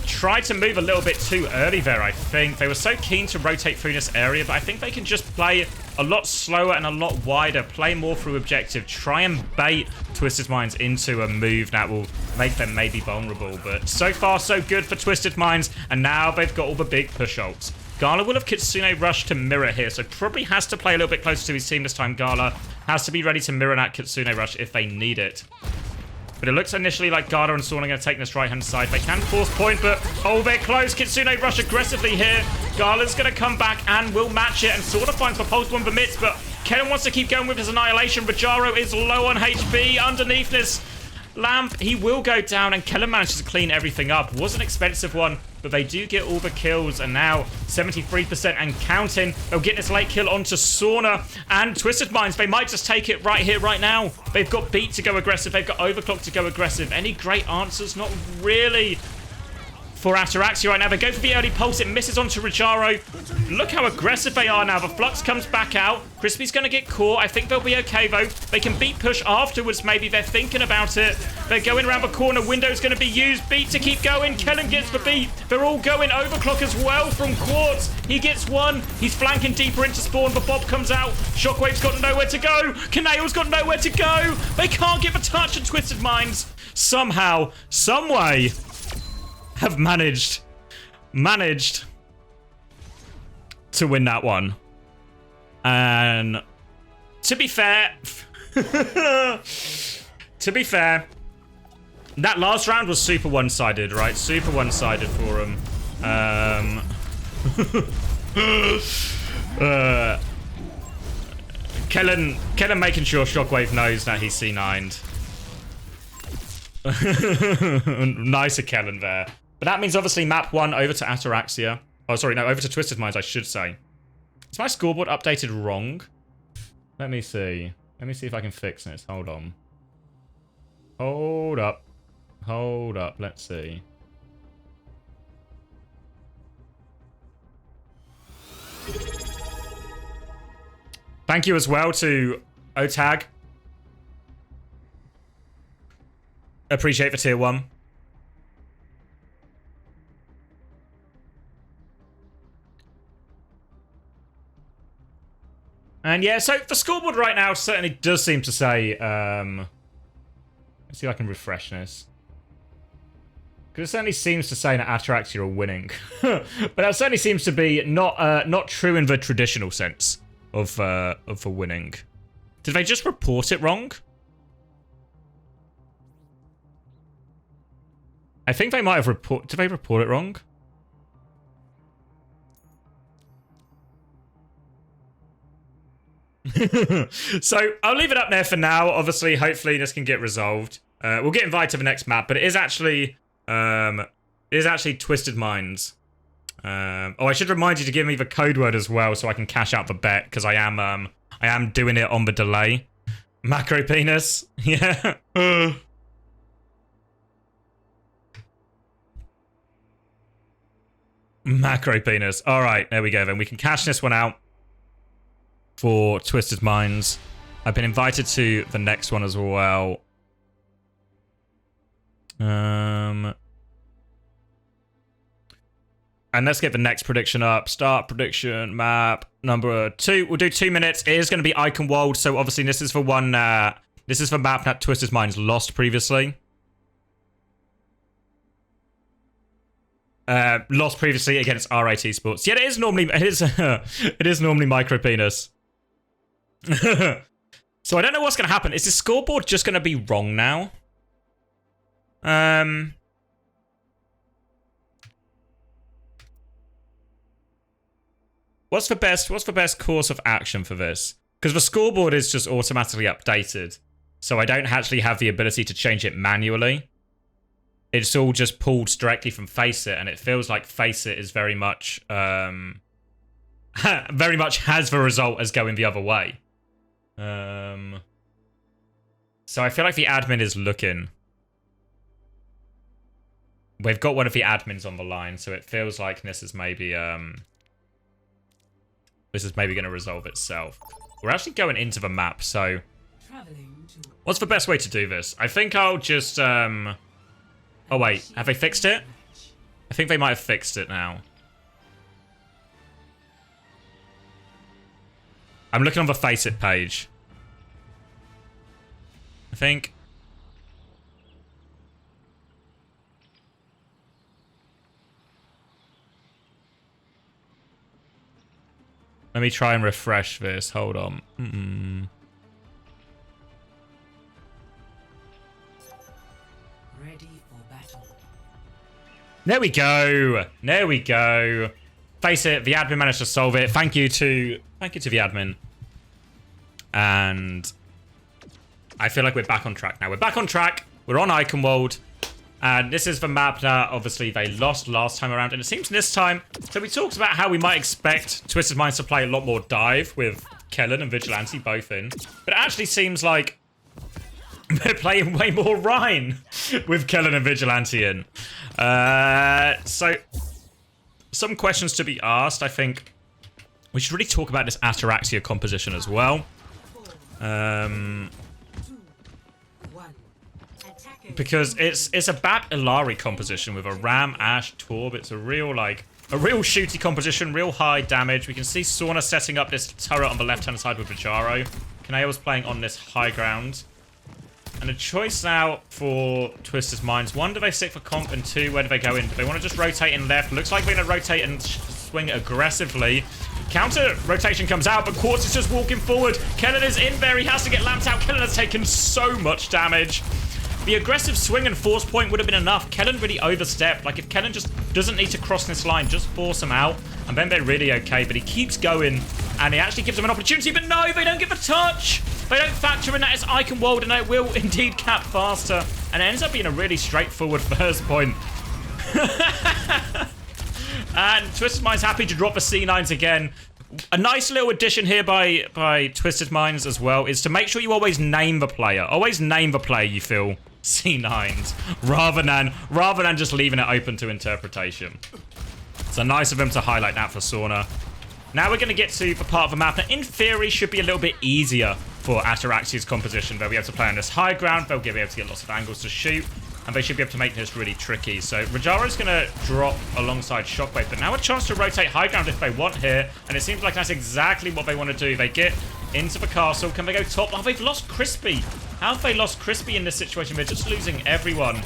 Tried to move a little bit too early there, I think. They were so keen to rotate through this area, but I think they can just play a lot slower and a lot wider, play more through objective, try and bait Twisted Minds into a move that will make them maybe vulnerable. But so far, so good for Twisted Minds, and now they've got all the big push ults. Gala will have Kitsune Rush to mirror here, so probably has to play a little bit closer to his team this time. Gala has to be ready to mirror that Kitsune Rush if they need it. But it looks initially like Gala and Sauna are going to take this right-hand side. They can force point, but oh, they're close. Kitsune Rush aggressively here. Gala's going to come back and will match it, and Sauna finds the pulse one the mitts, but Kellen wants to keep going with his Annihilation. Rajaro is low on HP underneath this lamp. He will go down, and Kellen manages to clean everything up. Was an expensive one, but they do get all the kills, and now 73% and counting. They'll get this late kill onto Sauna, and Twisted Minds, they might just take it right here, right now. They've got Beat to go aggressive. They've got Overclock to go aggressive. Any great answers? Not really for Ataraxia right now. They go for the early pulse. It misses onto Rajaro. Look how aggressive they are now. The Flux comes back out. Crispy's going to get caught. I think they'll be okay, though. They can beat push afterwards, maybe. They're thinking about it. They're going around the corner. Window's going to be used. Beat to keep going. Kellen gets the beat. They're all going Overclock as well from Quartz. He gets one. He's flanking deeper into spawn, but Bob comes out. Shockwave's got nowhere to go. Kaneo's got nowhere to go. They can't give a touch, and Twisted Minds somehow, some way, have managed to win that one. And to be fair, that last round was super one-sided, right? Super one-sided for him. Kellen making sure Shockwave knows that he's C9'd. Nicer Kellen there. But that means obviously map 1 over to Ataraxia. Oh, sorry, no, over to Twisted Minds, I should say. Is my scoreboard updated wrong? Let me see. Let me see if I can fix this. Hold on. Hold up. Hold up. Let's see. Thank you as well to Otag. Appreciate the tier 1. And yeah, so the scoreboard right now certainly does seem to say, let's see if I can refresh this. Because it certainly seems to say that Ataraxia are winning. But that certainly seems to be not true in the traditional sense of the winning. Did they just report it wrong? I think they might have did they report it wrong? So I'll leave it up there for now. Obviously, hopefully this can get resolved. We'll get invited to the next map, but it is actually Twisted Minds. Oh, I should remind you to give me the code word as well, so I can cash out the bet, because I am doing it on the delay. Macro penis, yeah. Macro penis. All right, there we go. Then we can cash this one out for Twisted Minds. I've been invited to the next one as well. And let's get the next prediction up. Start prediction map number 2. We'll do 2 minutes. It is going to be Icon World. So obviously this is for one. This is for map that Twisted Minds lost previously. Lost previously against RIT Sports. Yeah, it is normally micro penis. So I don't know what's going to happen. Is the scoreboard just going to be wrong now? What's the best course of action for this? Because the scoreboard is just automatically updated, so I don't actually have the ability to change it manually. It's all just pulled directly from FACEIT, and it feels like FACEIT is very much very much has the result as going the other way. So I feel like the admin is looking. We've got one of the admins on the line, so it feels like this is maybe going to resolve itself. We're actually going into the map, so what's the best way to do this? I think I'll just oh wait, have they fixed it? I think they might have fixed it now. I'm looking on the FACEIT page. I think. Let me try and refresh this. Hold on. Ready for battle. There we go. There we go. FACEIT, the admin managed to solve it. Thank you to the admin. And I feel like we're back on track now. We're back on track. We're on Icon World. And this is the map that obviously they lost last time around. And it seems this time... So we talked about how we might expect Twisted Minds to play a lot more dive with Kellen and Vigilante both in. But it actually seems like they're playing way more Rhine with Kellen and Vigilante in. So some questions to be asked. I think we should really talk about this Ataraxia composition as well. Because it's a Bat Ilari composition with a Ram, Ash, Torb. It's a real shooty composition, real high damage. We can see Sauna setting up this turret on the left-hand side with Vijaro. Kanae's playing on this high ground. And a choice now for Twisted Minds. 1, do they stick for comp? And 2, where do they go in? Do they want to just rotate in left? Looks like they're going to rotate and swing aggressively. Counter rotation comes out, but Quartz is just walking forward. Kellen is in there. He has to get lamped out. Kellen has taken so much damage. The aggressive swing and force point would have been enough. Kellen really overstepped. Like, if Kellen just doesn't need to cross this line, just force him out, and then they're really okay. But he keeps going, and he actually gives them an opportunity. But no, they don't give a touch. They don't factor in that it's Icon World, and it will indeed cap faster. And it ends up being a really straightforward first point. And Twisted Mind's happy to drop the C9s again. A nice little addition here by Twisted Minds as well is to make sure you always name the player. Always name the player you feel C9s rather than just leaving it open to interpretation. So nice of them to highlight that for Sauna. Now we're going to get to the part of the map that in theory should be a little bit easier for Ataraxia's composition. They'll be able to play on this high ground, they'll be able to get lots of angles to shoot, and they should be able to make this really tricky. So Rajaro's going to drop alongside Shockwave, but now a chance to rotate high ground if they want here, and it seems like that's exactly what they want to do. They get into the castle. Can they go top? Oh, they've lost Crispy. How have they lost Crispy in this situation? They're just losing everyone.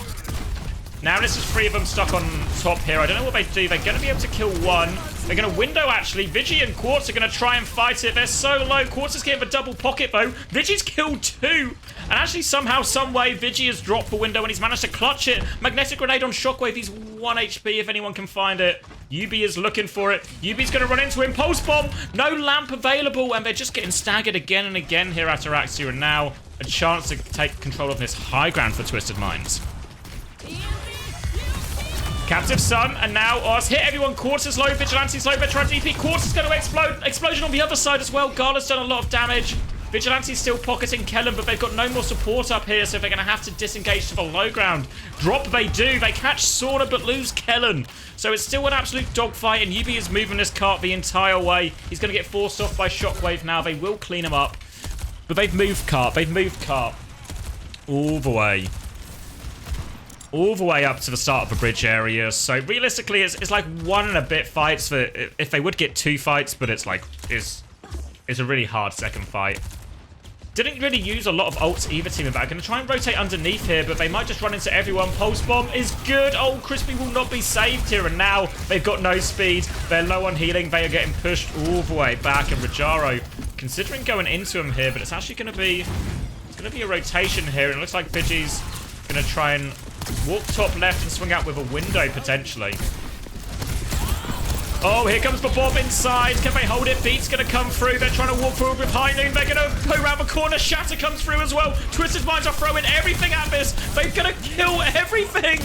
Now this is 3 of them stuck on top here. I don't know what they do. They're going to be able to kill one. They're going to window, actually. Vigi and Quartz are going to try and fight it. They're so low. Quartz is getting the double pocket, though. Vigi's killed 2. And actually, somehow, someway, Vigi has dropped the window and he's managed to clutch it. Magnetic Grenade on Shockwave. He's 1 HP if anyone can find it. Yubi is looking for it. Yubi's going to run into him. Pulse Bomb. No lamp available. And they're just getting staggered again and again here at Ataraxia. And now a chance to take control of this high ground for Twisted Minds. Captive Sun, and now Oz hit everyone. Quartz is low, Vigilante's low, they're trying to DP. Quartz is going to explode. Explosion on the other side as well. Gala's done a lot of damage. Vigilante's still pocketing Kellen, but they've got no more support up here, so they're going to have to disengage to the low ground. Drop they do. They catch Sauna, but lose Kellen. So it's still an absolute dogfight, and Yubi is moving this cart the entire way. He's going to get forced off by Shockwave now. They will clean him up. But they've moved cart. They've moved cart all the way. All the way up to the start of the bridge area. So realistically, it's like 1 and a bit fights for if they would get 2 fights, but it's like it's a really hard second fight. Didn't really use a lot of ults either team, but I'm going to try and rotate underneath here, but they might just run into everyone. Pulse Bomb is good. Oh, Crispy will not be saved here, and now they've got no speed. They're low on healing. They are getting pushed all the way back, and Rajaro considering going into him here, but it's actually going to be a rotation here, and it looks like Vigi's going to try and walk top left and swing out with a window, potentially. Oh, here comes the bomb inside. Can they hold it? Beat's going to come through. They're trying to walk forward with High Noon. They're going to go around the corner. Shatter comes through as well. Twisted Minds are throwing everything at this. They're going to kill everything.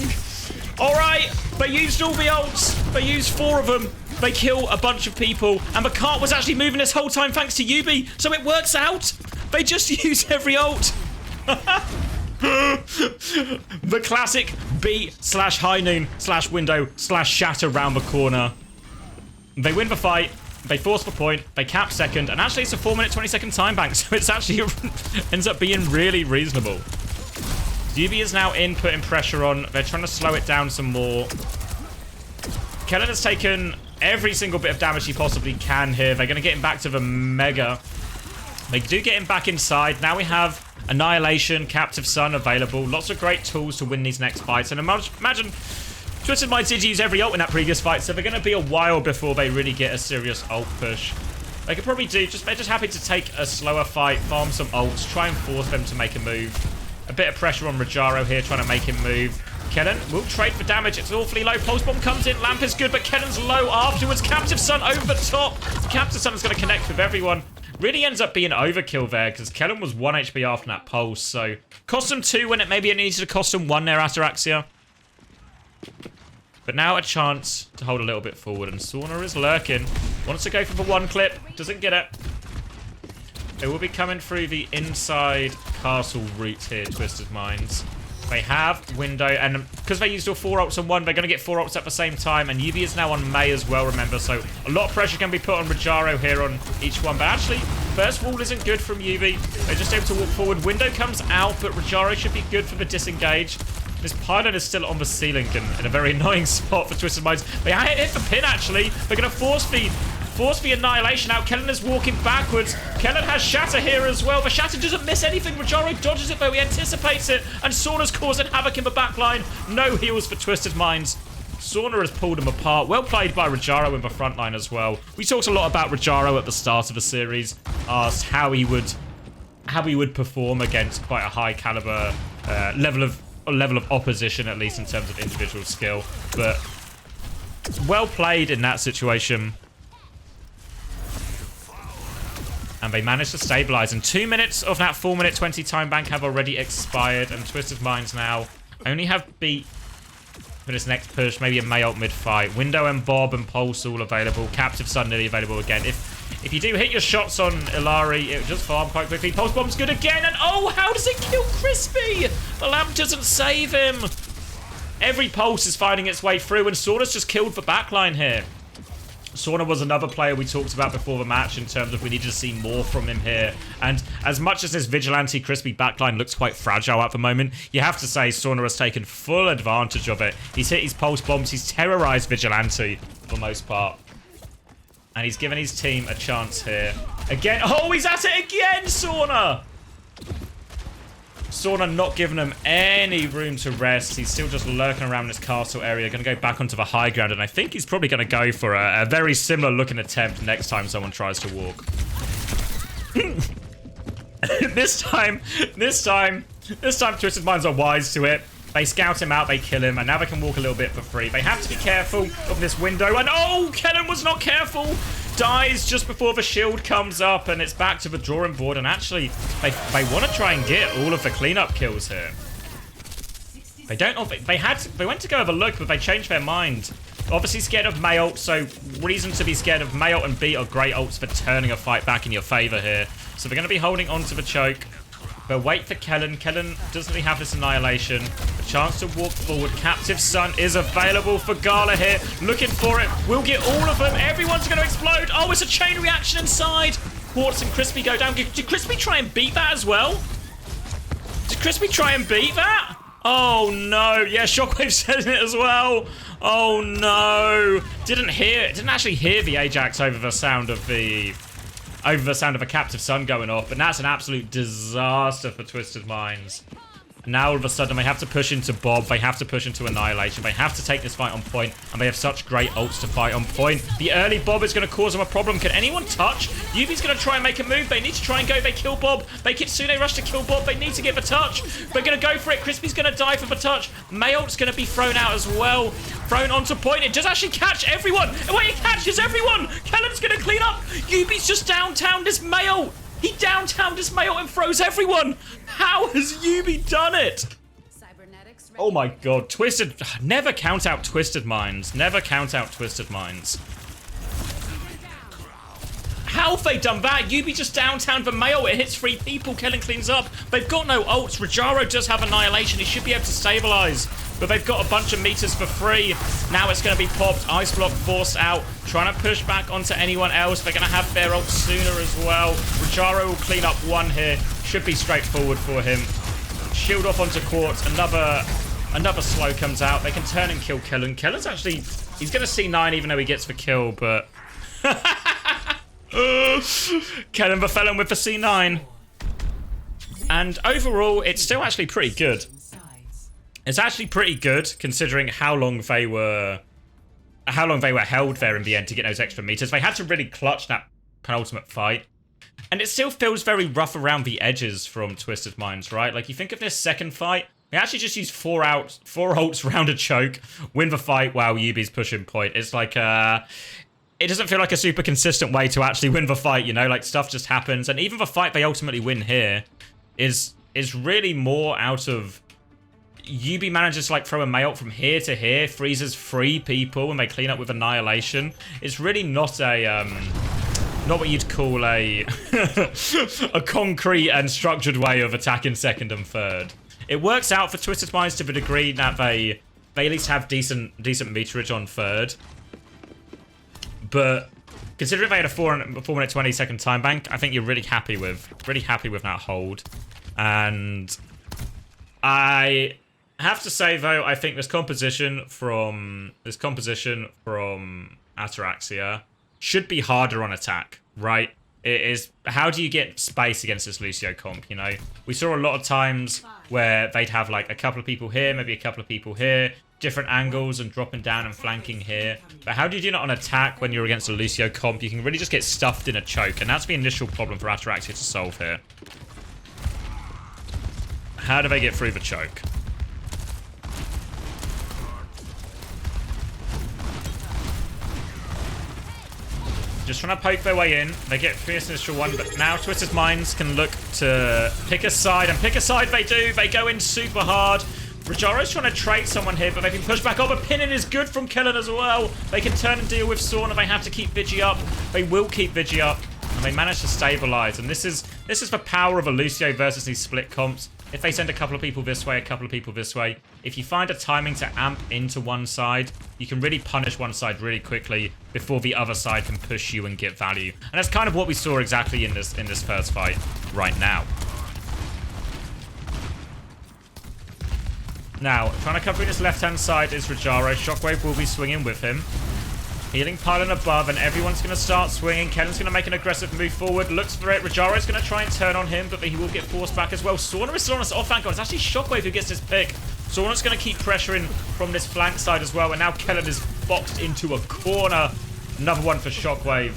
All right. They used all the ults. They used 4 of them. They kill a bunch of people. And the cart was actually moving this whole time thanks to Yubi. So it works out. They just use every ult. The classic beat/high noon /window/shatter round the corner. They win the fight, they force the point, they cap second, and actually it's a 4-minute 20-second time bank, so it's actually ends up being really reasonable. Yubi is now in, putting pressure on. They're trying to slow it down some more. Kellen has taken every single bit of damage he possibly can here. They're going to get him back to the Mega. They do get him back inside. Now we have Annihilation, Captive Sun available. Lots of great tools to win these next fights. And imagine Twisted Minds did use every ult in that previous fight, so they're going to be a while before they really get a serious ult push. They could probably do, they're just happy to take a slower fight, farm some ults, try and force them to make a move. A bit of pressure on Rajaro here, trying to make him move. Kellen will trade for damage. It's awfully low. Pulse Bomb comes in. Lamp is good, but Kellen's low afterwards. Captive Sun over the top. Captive Sun is going to connect with everyone. Really ends up being overkill there, because Kellen was 1 HP after that pulse, so cost him 2 when it maybe it needed to cost him 1 there, Ataraxia. But now a chance to hold a little bit forward, and Sauna is lurking. Wants to go for the 1 clip, doesn't get it. They will be coming through the inside castle route here, Twisted Minds. They have window, and because they used all 4 ults on 1, they're going to get 4 ults at the same time, and Yubi is now on May as well, remember, so a lot of pressure can be put on Rajaro here on each one, but actually, first wall isn't good from Yubi. They're just able to walk forward. Window comes out, but Rajaro should be good for the disengage. This pylon is still on the ceiling and in a very annoying spot for Twisted Minds. They hit the pin, actually. They're going to force the Annihilation out. Kellen is walking backwards. Kellen has Shatter here as well. The Shatter doesn't miss anything. Rajaro dodges it, though. He anticipates it. And Sauna's causing havoc in the backline. No heals for Twisted Minds. Sauna has pulled him apart. Well played by Rajaro in the front line as well. We talked a lot about Rajaro at the start of the series. Asked how he would perform against quite a high caliber level of opposition, at least in terms of individual skill. But well played in that situation. And they managed to stabilize. And 2 minutes of that 4-minute 20 time bank have already expired. And Twisted Minds now only have beat for this next push. Maybe a May ult mid-fight. Window and Bob and Pulse all available. Captive Sun nearly available again. If you do hit your shots on Ilari, it will just farm quite quickly. Pulse Bomb's good again, and oh, how does it kill Crispy? The lamp doesn't save him. Every pulse is finding its way through, and Sauna's just killed the backline here. Sauna was another player we talked about before the match in terms of we need to see more from him here. And as much as this Vigilante Crispy backline looks quite fragile at the moment, you have to say Sauna has taken full advantage of it. He's hit his pulse bombs, he's terrorized Vigilante for the most part. And he's given his team a chance here. Again, oh, he's at it again, Sauna! Sauna not giving him any room to rest. He's still just lurking around this castle area. Going to go back onto the high ground, and I think he's probably going to go for a very similar looking attempt next time someone tries to walk. This time, Twisted Minds are wise to it. They scout him out, they kill him, and now they can walk a little bit for free. They have to be careful of this window, and oh, Kellen was not careful. Dies just before the shield comes up, and it's back to the drawing board. And actually, they want to try and get all of the cleanup kills here. They don't. They went to go have a look, but they changed their mind. Obviously scared of May ult, so reason to be scared of May ult and B are great ults for turning a fight back in your favor here. So they're going to be holding on to the choke. But wait for Kellen. Kellen doesn't really have this annihilation. A chance to walk forward. Captive Sun is available for Gala here. Looking for it. We'll get all of them. Everyone's going to explode. Oh, it's a chain reaction inside. Quartz and Crispy go down. Did Crispy try and beat that as well? Did Crispy try and beat that? Oh, no. Yeah, Shockwave says it as well. Oh, no. Didn't actually hear the Ajax over the sound of a Captive Sun going off, but that's an absolute disaster for Twisted Minds. Now all of a sudden they have to push into Bob, they have to push into Annihilation, they have to take this fight on point, and they have such great ults to fight on point. The early Bob is going to cause them a problem. Can anyone touch? Yubi's going to try and make a move. They need to try and go. They kill Bob. They Kitsune rush to kill Bob. They need to get the touch. They're going to go for it. Crispy's going to die for the touch. Mayult's going to be thrown out as well. Thrown onto point. It does actually catch everyone. Wait, it catches everyone. Kellen's going to clean up. Yubi's just downtown this Mayult. He downtowned his Mayult and froze everyone. How has Yubi done it? Oh my god. Twisted. Never count out Twisted Minds. Never count out Twisted Minds. How have they done that? Yubi just downtowned the Mayult. It hits 3 people. Kellen cleans up. They've got no ults. Rajaro does have Annihilation. He should be able to stabilize. But they've got a bunch of meters for free. Now it's going to be popped. Ice Block forced out. Trying to push back onto anyone else. They're going to have their ult sooner as well. Rajaro will clean up 1 here. Should be straightforward for him. Shield off onto Quartz. Another slow comes out. They can turn and kill Kellen. Kellen's actually... He's going to C9 even though he gets the kill, but... Kellen the felon with the C9. And overall, it's still actually pretty good. It's actually pretty good considering how long they were held there in the end to get those extra meters. They had to really clutch that penultimate fight. And it still feels very rough around the edges from Twisted Minds, right? Like, you think of this second fight, they actually just used 4 ults round a choke, win the fight while Yubi's pushing point. It's like, it doesn't feel like a super consistent way to actually win the fight, you know? Like, stuff just happens. And even the fight they ultimately win here is really more out of... Yubi manages to like throw a Mayult from here to here, freezes 3 people, and they clean up with Annihilation. It's really not a not what you'd call a a concrete and structured way of attacking second and third. It works out for Twisted Minds to the degree that they at least have decent meterage on third. But considering they had a 4-minute 20-second time bank, I think you're really happy with that hold. And I have to say though, I think this composition from Ataraxia should be harder on attack, right? It is, how do you get space against this Lucio comp, you know? We saw a lot of times where they'd have like a couple of people here, maybe a couple of people here, different angles and dropping down and flanking here. But how do you do that on attack when you're against a Lucio comp? You can really just get stuffed in a choke, and that's the initial problem for Ataraxia to solve here. How do they get through the choke? Just trying to poke their way in. They get through this initial one, but now Twisted Minds can look to pick a side, and pick a side they do. They go in super hard. Rajaro's trying to trade someone here, but they can push back. Oh, but pinning is good from Kellen as well. They can turn and deal with Sauna. They have to keep Vigi up. They will keep Vigi up. And they manage to stabilize. And this is the power of a Lucio versus these split comps. If they send a couple of people this way, a couple of people this way, if you find a timing to amp into one side, you can really punish one side really quickly before the other side can push you and get value. And that's kind of what we saw exactly in this first fight right now. Now, trying to cover in his left-hand side is Rajaro. Shockwave will be swinging with him. Healing pylon above, and everyone's going to start swinging. Kellen's going to make an aggressive move forward. Looks for it. Rajaro's going to try and turn on him, but he will get forced back as well. Sauna is still on his off flank. It's actually Shockwave who gets this pick. Sauna's going to keep pressuring from this flank side as well, and now Kellen is boxed into a corner. Another one for Shockwave.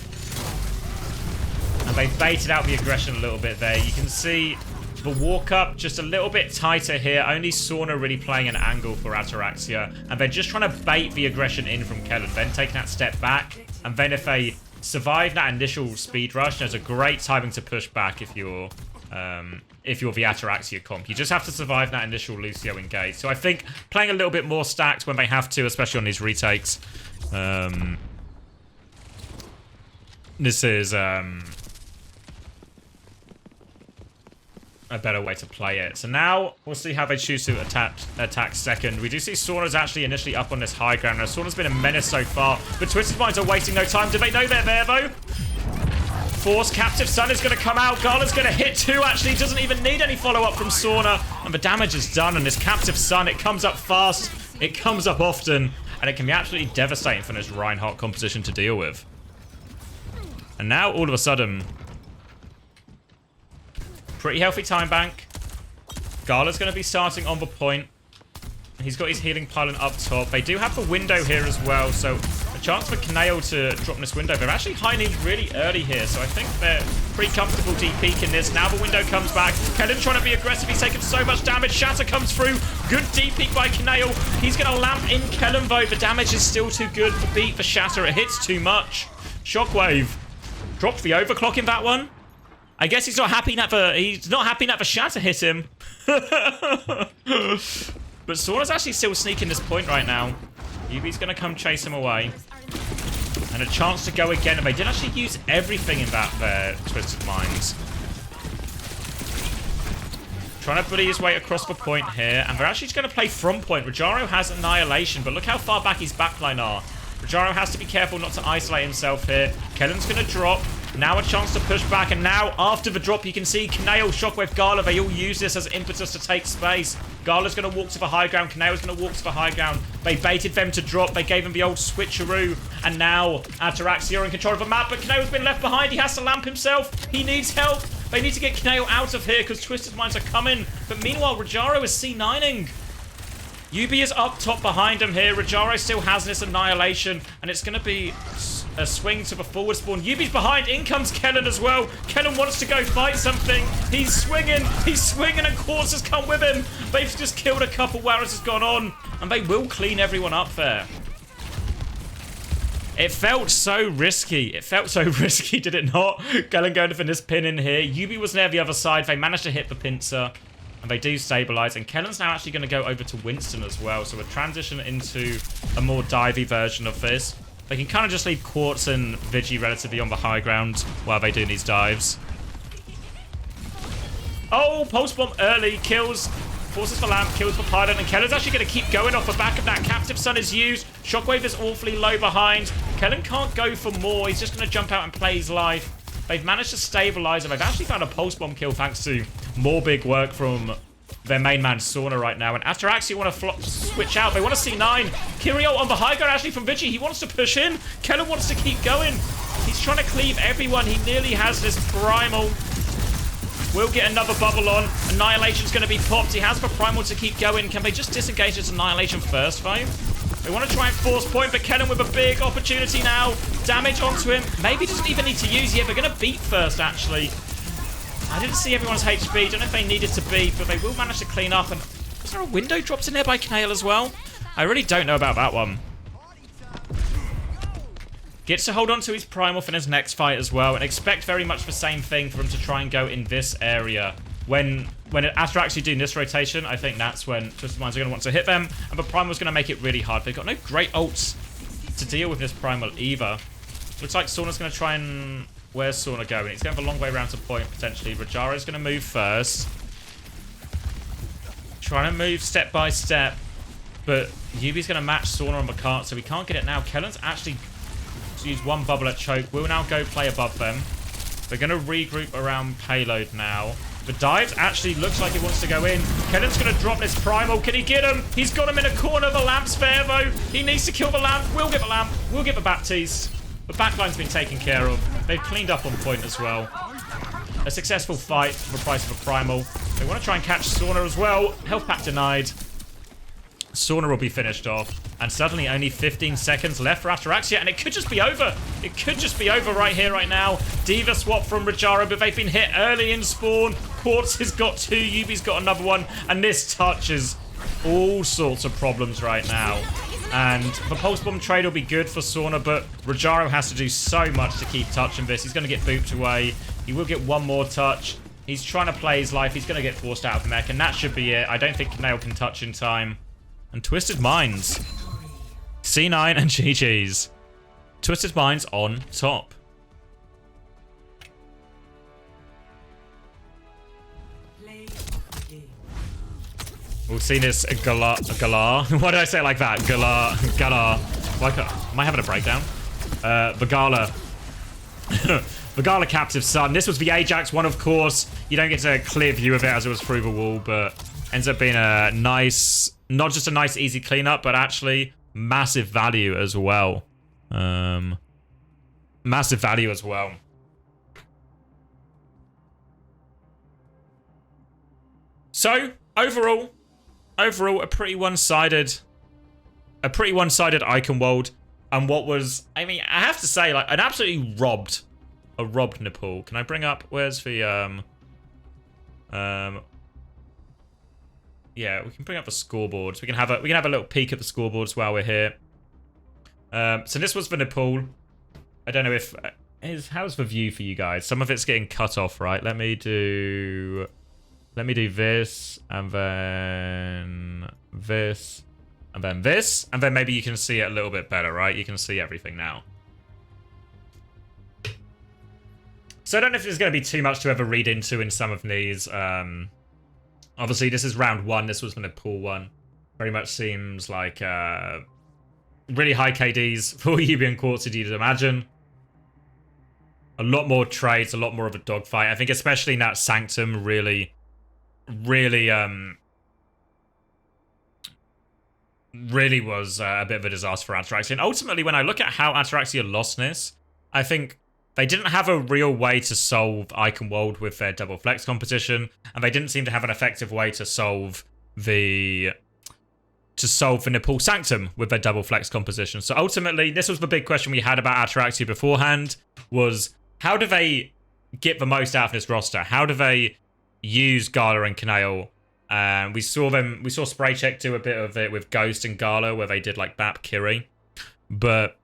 And they baited out the aggression a little bit there. You can see the walk up just a little bit tighter here. Only Sauna really playing an angle for Ataraxia. And they're just trying to bait the aggression in from Kellen. Then taking that step back. And then if they survive that initial speed rush, there's a great timing to push back if you're the Ataraxia comp. You just have to survive that initial Lucio engage. So I think playing a little bit more stacked when they have to, especially on these retakes. This is a better way to play it. So now we'll see how they choose to attack second. We do see Sauna's actually initially up on this high ground. Now Sauna's been a menace so far, but Twisted Minds are wasting no time. Do they know they're there though? Force Captive Sun is going to come out. Gala's going to hit too. Actually doesn't even need any follow-up from Sauna, and the damage is done. And this Captive Sun, it comes up fast, it comes up often, and it can be absolutely devastating for this Reinhardt composition to deal with. And now all of a sudden, pretty healthy time bank. Gala's going to be starting on the point. He's got his healing pylon up top. They do have the window here as well, so a chance for Knail to drop in this window. They're actually high need really early here, so I think they're pretty comfortable deep peeking this. Now the window comes back. Kellen trying to be aggressive. He's taken so much damage. Shatter comes through. Good deep peek by Knail. He's going to lamp in Kellen though. The damage is still too good to beat the Shatter. It hits too much. Shockwave dropped the overclock in that one. I guess he's not happy that the Shatter hit him. But Sauna's actually still sneaking this point right now. Yubi's going to come chase him away. And a chance to go again. And they did actually use everything in that there, Twisted Minds. Trying to bully his way across the point here. And they're actually just going to play from point. Rajaro has Annihilation, but look how far back his backline are. Rajaro has to be careful not to isolate himself here. Kellen's going to drop. Now a chance to push back, and now after the drop you can see Knail, Shockwave, Gala, they all use this as impetus to take space. Gala's going to walk to the high ground, Knail's going to walk to the high ground. They baited them to drop, they gave him the old switcheroo, and now Ataraxia are in control of the map, but Knail's been left behind, he has to lamp himself, he needs help. They need to get Knail out of here because Twisted Minds are coming, but meanwhile Rajaro is C9ing. Yubi is up top behind him here. Rajaro still has this Annihilation, and it's going to be a swing to the forward spawn. Yubi's behind. In comes Kellen as well. Kellen wants to go fight something. He's swinging, and Quartz has come with him. They've just killed a couple while this has gone on, and they will clean everyone up there. It felt so risky. It felt so risky, did it not? Kellen going for this pin in here. Yubi was near the other side. They managed to hit the pincer. And they do stabilize, and Kellen's now actually going to go over to Winston as well, so we're transition into a more divey version of this. They can kind of just leave Quartz and Vigi relatively on the high ground while they do these dives. Oh, Pulse Bomb early, kills, forces the lamp, kills the pilot, and Kellen's actually going to keep going off the back of that. Captive Sun is used, Shockwave is awfully low behind. Kellen can't go for more, he's just going to jump out and play his life. They've managed to stabilize, and they've actually found a Pulse Bomb kill thanks to more big work from their main man Sauna right now. And Ataraxia want to switch out. They want to C9. Kirio on the high ground actually from Vigi. He wants to push in. Kellen wants to keep going. He's trying to cleave everyone. He nearly has this Primal. We'll get another bubble on. Annihilation's going to be popped. He has the Primal to keep going. Can they just disengage this Annihilation first, though? They want to try and force point, but Kellen with a big opportunity now. Damage onto him. Maybe doesn't even need to use yet. They're going to beat first, actually. I didn't see everyone's HP. Don't know if they needed to beat, but they will manage to clean up. And was there a window dropped in there by Knail as well? I really don't know about that one. Gets to hold on to his Primal for his next fight as well, and expect very much the same thing for him to try and go in this area. After actually doing this rotation, I think that's when Twisted Minds are going to want to hit them, and the Primal's going to make it really hard. They've got no great ults to deal with this Primal either. Looks like Sauna's going to try and Where's Sauna going? He's going for a long way around to point, potentially. Rajaro's going to move first. Trying to move step by step. But Yubi's going to match Sauna on the cart, so we can't get it now. Kellen's actually used one bubble at choke. We'll now go play above them. They're going to regroup around payload now. The dive actually looks like it wants to go in. Kellen's going to drop this primal. Can he get him? He's got him in a corner. The lamp's there, though. He needs to kill the lamp. We'll get the lamp. We'll get the Baptiste. The backline's been taken care of. They've cleaned up on point as well. A successful fight for the price of a primal. They want to try and catch Sauna as well. Health pack denied. Sauna will be finished off. And suddenly only 15 seconds left for Ataraxia. And it could just be over. It could just be over right here, right now. Diva swap from Rajaro, but they've been hit early in spawn. Quartz has got 2. Yubi's got another one. And this touches all sorts of problems right now. And the Pulse Bomb trade will be good for Sauna, but Rajaro has to do so much to keep touching this. He's going to get booped away. He will get one more touch. He's trying to play his life. He's going to get forced out of the mech, and that should be it. I don't think Nail can touch in time. And Twisted Minds. C9 and GG's. Twisted Minds on top. We've seen this Galar. Why did I say it like that? Galar. Like, am I having a breakdown? Vagala. Vagala Captive Son. This was the Ajax one, of course. You don't get a clear view of it as it was through the wall, but ends up being a nice, not just a nice easy cleanup, but actually massive value as well. Massive value as well. So, overall, a pretty one-sided icon world. And what was, I mean, I have to say, like, an absolutely robbed Nepal. Can I bring up, where's the, yeah, we can bring up the scoreboards. We can have a little peek at the scoreboards while we're here. So this was for Nepal. I don't know if, how's the view for you guys? Some of it's getting cut off, right? Let me do this, and then this, and then this, and then maybe you can see it a little bit better, right? You can see everything now. So I don't know if there's going to be too much to ever read into in some of these. Obviously, this is round 1. This was the Nepal one. Very much seems like really high KDs for Yubi and Quartz, you'd imagine. A lot more trades, a lot more of a dogfight. I think especially in that Sanctum really was a bit of a disaster for Ataraxia. And ultimately, when I look at how Ataraxia lost this, I think they didn't have a real way to solve Icon World with their double flex competition, and they didn't seem to have an effective way to solve the Nepal Sanctum with their double flex composition. So ultimately, this was the big question we had about Ataraxia beforehand, was how do they get the most out of this roster? How do they use Gala and Kanail? We saw Spraycheck do a bit of it with Ghost and Gala, where they did like Bap Kiri. But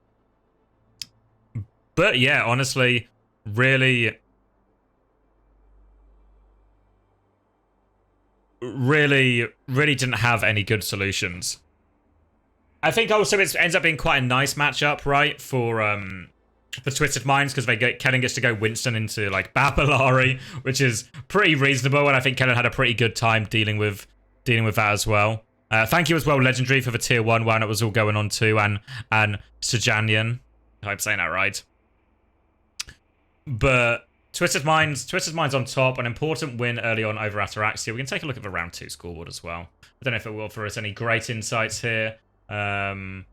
yeah, honestly, really didn't have any good solutions. I think also it ends up being quite a nice matchup, right, for Twisted Minds, because Kellen gets to go Winston into like Babalari, which is pretty reasonable, and I think Kellen had a pretty good time dealing with that as well. Thank you as well, Legendary, for the tier 1 one. It was all going on too, and Sajanian. I hope I'm saying that right. But Twisted Minds on top, an important win early on over Ataraxia. We can take a look at the round 2 scoreboard as well. I don't know if it will offer us any great insights here. Kellen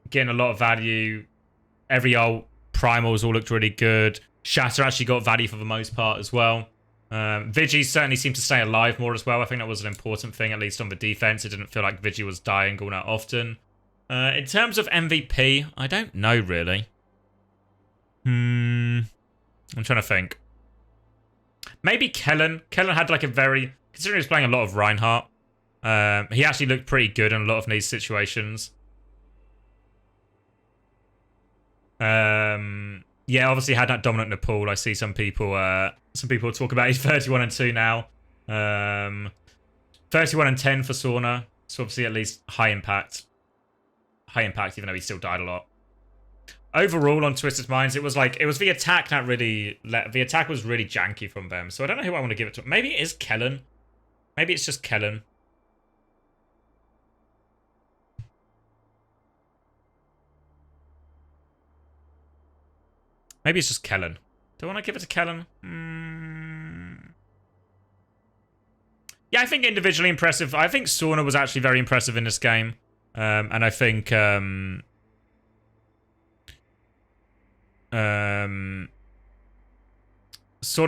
getting a lot of value. Every old primals all looked really good. Shatter actually got value for the most part as well. Vigi certainly seemed to stay alive more as well. I think that was an important thing, at least on the defense. It didn't feel like Vigi was dying all that often. In terms of MVP, I don't know really. I'm trying to think. Maybe Kellen. Kellen had like a very... Considering he was playing a lot of Reinhardt, he actually looked pretty good in a lot of these situations. Yeah, obviously had that dominant Nepal. I see some people talk about he's 31-2 now. 31-10 for Sauna. So obviously at least high impact. High impact, even though he still died a lot. overall on Twisted Minds, it was the attack that really the attack was really janky from them. So I don't know who I want to give it to. Maybe it is Kellen. Maybe it's just Kellen. Maybe it's just Kellen. Do I want to give it to Kellen? Yeah, I think individually impressive. I think Sauna was actually very impressive in this game. And I think Sauna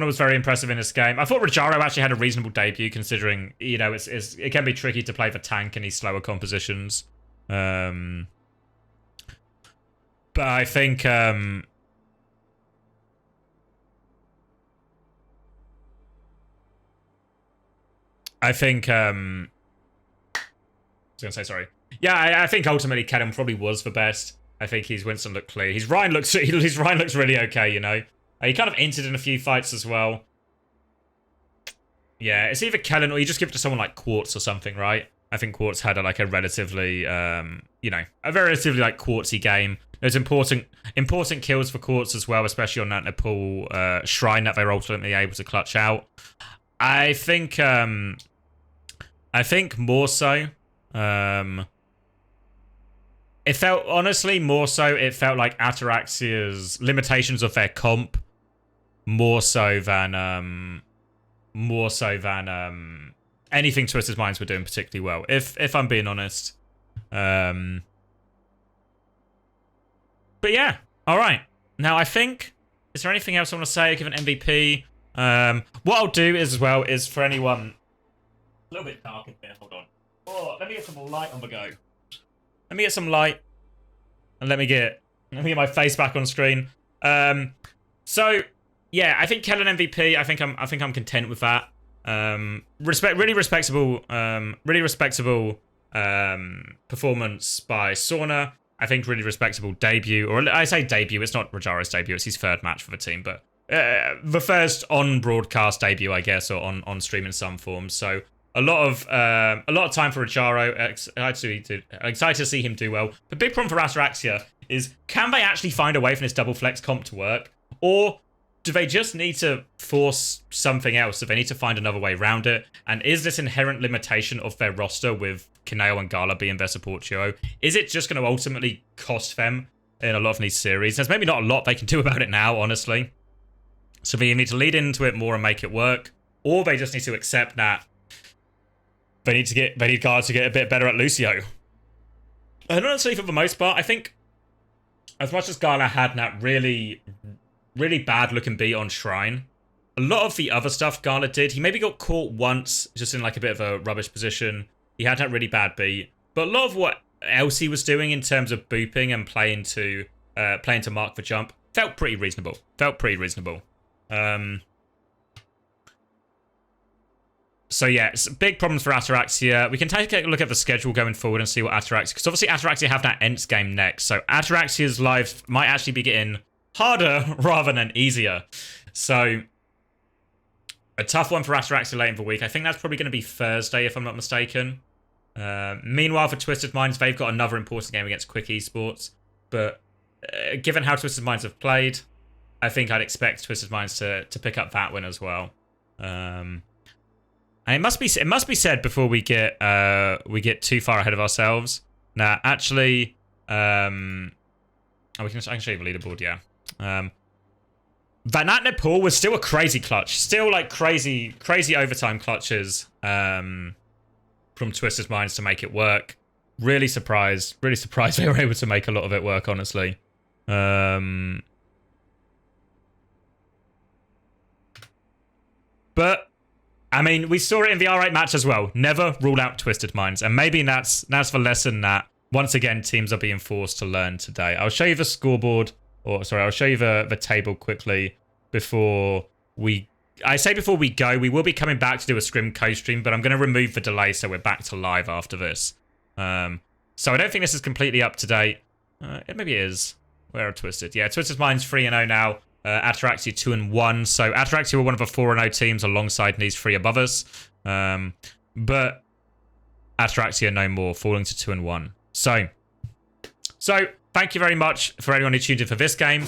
was very impressive in this game. I thought Rajaro actually had a reasonable debut, considering, you know, it can be tricky to play for tank in these slower compositions. But I think I was gonna say sorry. Yeah, I think ultimately Kedem probably was the best. I think his Winston looked clear. His Ryan looks really okay, you know. He kind of entered in a few fights as well. Yeah, it's either Kellen or you just give it to someone like Quartz or something, right? I think Quartz had a relatively, you know, a relatively like Quartzy game. There's important kills for Quartz as well, especially on that Nepal shrine that they're ultimately able to clutch out. I think more so. It felt, honestly, more so, it felt like Ataraxia's limitations of their comp more so than anything Twisted Minds were doing particularly well, if I'm being honest. But yeah, alright. Now I think, is there anything else I want to say? Give an MVP. What I'll do as well is for anyone, a little bit dark in here, hold on. Oh, let me get some light on the go. Let me get some light, and let me get my face back on screen. So yeah, I think Kellen MVP. I think I'm content with that. Really respectable performance by Sauna. I think really respectable debut, or I say debut. It's not Rajaro's debut. It's his third match for the team, but the first on broadcast debut, I guess, or on stream in some form. So. A lot of time for Rajaro. Excited to see him do well. The big problem for Ataraxia is, can they actually find a way for this double flex comp to work? Or do they just need to force something else? Do they need to find another way around it? And is this inherent limitation of their roster with Kineo and Gala being their support duo? Is it just going to ultimately cost them in a lot of these series? There's maybe not a lot they can do about it now, honestly. So they need to lead into it more and make it work. Or they just need to accept that they need guards to get a bit better at Lucio. And honestly, for the most part, I think as much as Gala had that really, really bad looking beat on Shrine, a lot of the other stuff Gala did, he maybe got caught once, just in like a bit of a rubbish position. He had that really bad beat. But a lot of what else he was doing in terms of booping and playing to mark the jump felt pretty reasonable. So yeah, it's big problems for Ataraxia. We can take a look at the schedule going forward and see what Ataraxia... Because obviously Ataraxia have that Ents game next. So Ataraxia's lives might actually be getting harder rather than easier. So a tough one for Ataraxia late in the week. I think that's probably going to be Thursday, if I'm not mistaken. Meanwhile, for Twisted Minds, they've got another important game against Quick Esports. But given how Twisted Minds have played, I think I'd expect Twisted Minds to pick up that win as well. And it must be said before we get too far ahead of ourselves. Now, actually, I can show you the leaderboard. Yeah, Vanat Nepal was still a crazy clutch, still like crazy overtime clutches from Twisted Minds to make it work. Really surprised they were able to make a lot of it work. Honestly, but. I mean, we saw it in the R8 match as well. Never rule out Twisted Minds. And maybe that's the lesson that, once again, teams are being forced to learn today. I'll show you the scoreboard, I'll show you the table quickly before we... I say before we go, we will be coming back to do a Scrim co-stream, but I'm going to remove the delay so we're back to live after this. So I don't think this is completely up to date. Maybe it is. Where are Twisted? Yeah, Twisted Minds 3-0 now. Ataraxia 2-1, so Ataraxia were one of the 4-0 teams alongside these three above us, but Ataraxia no more, falling to 2-1. So thank you very much for anyone who tuned in for this game.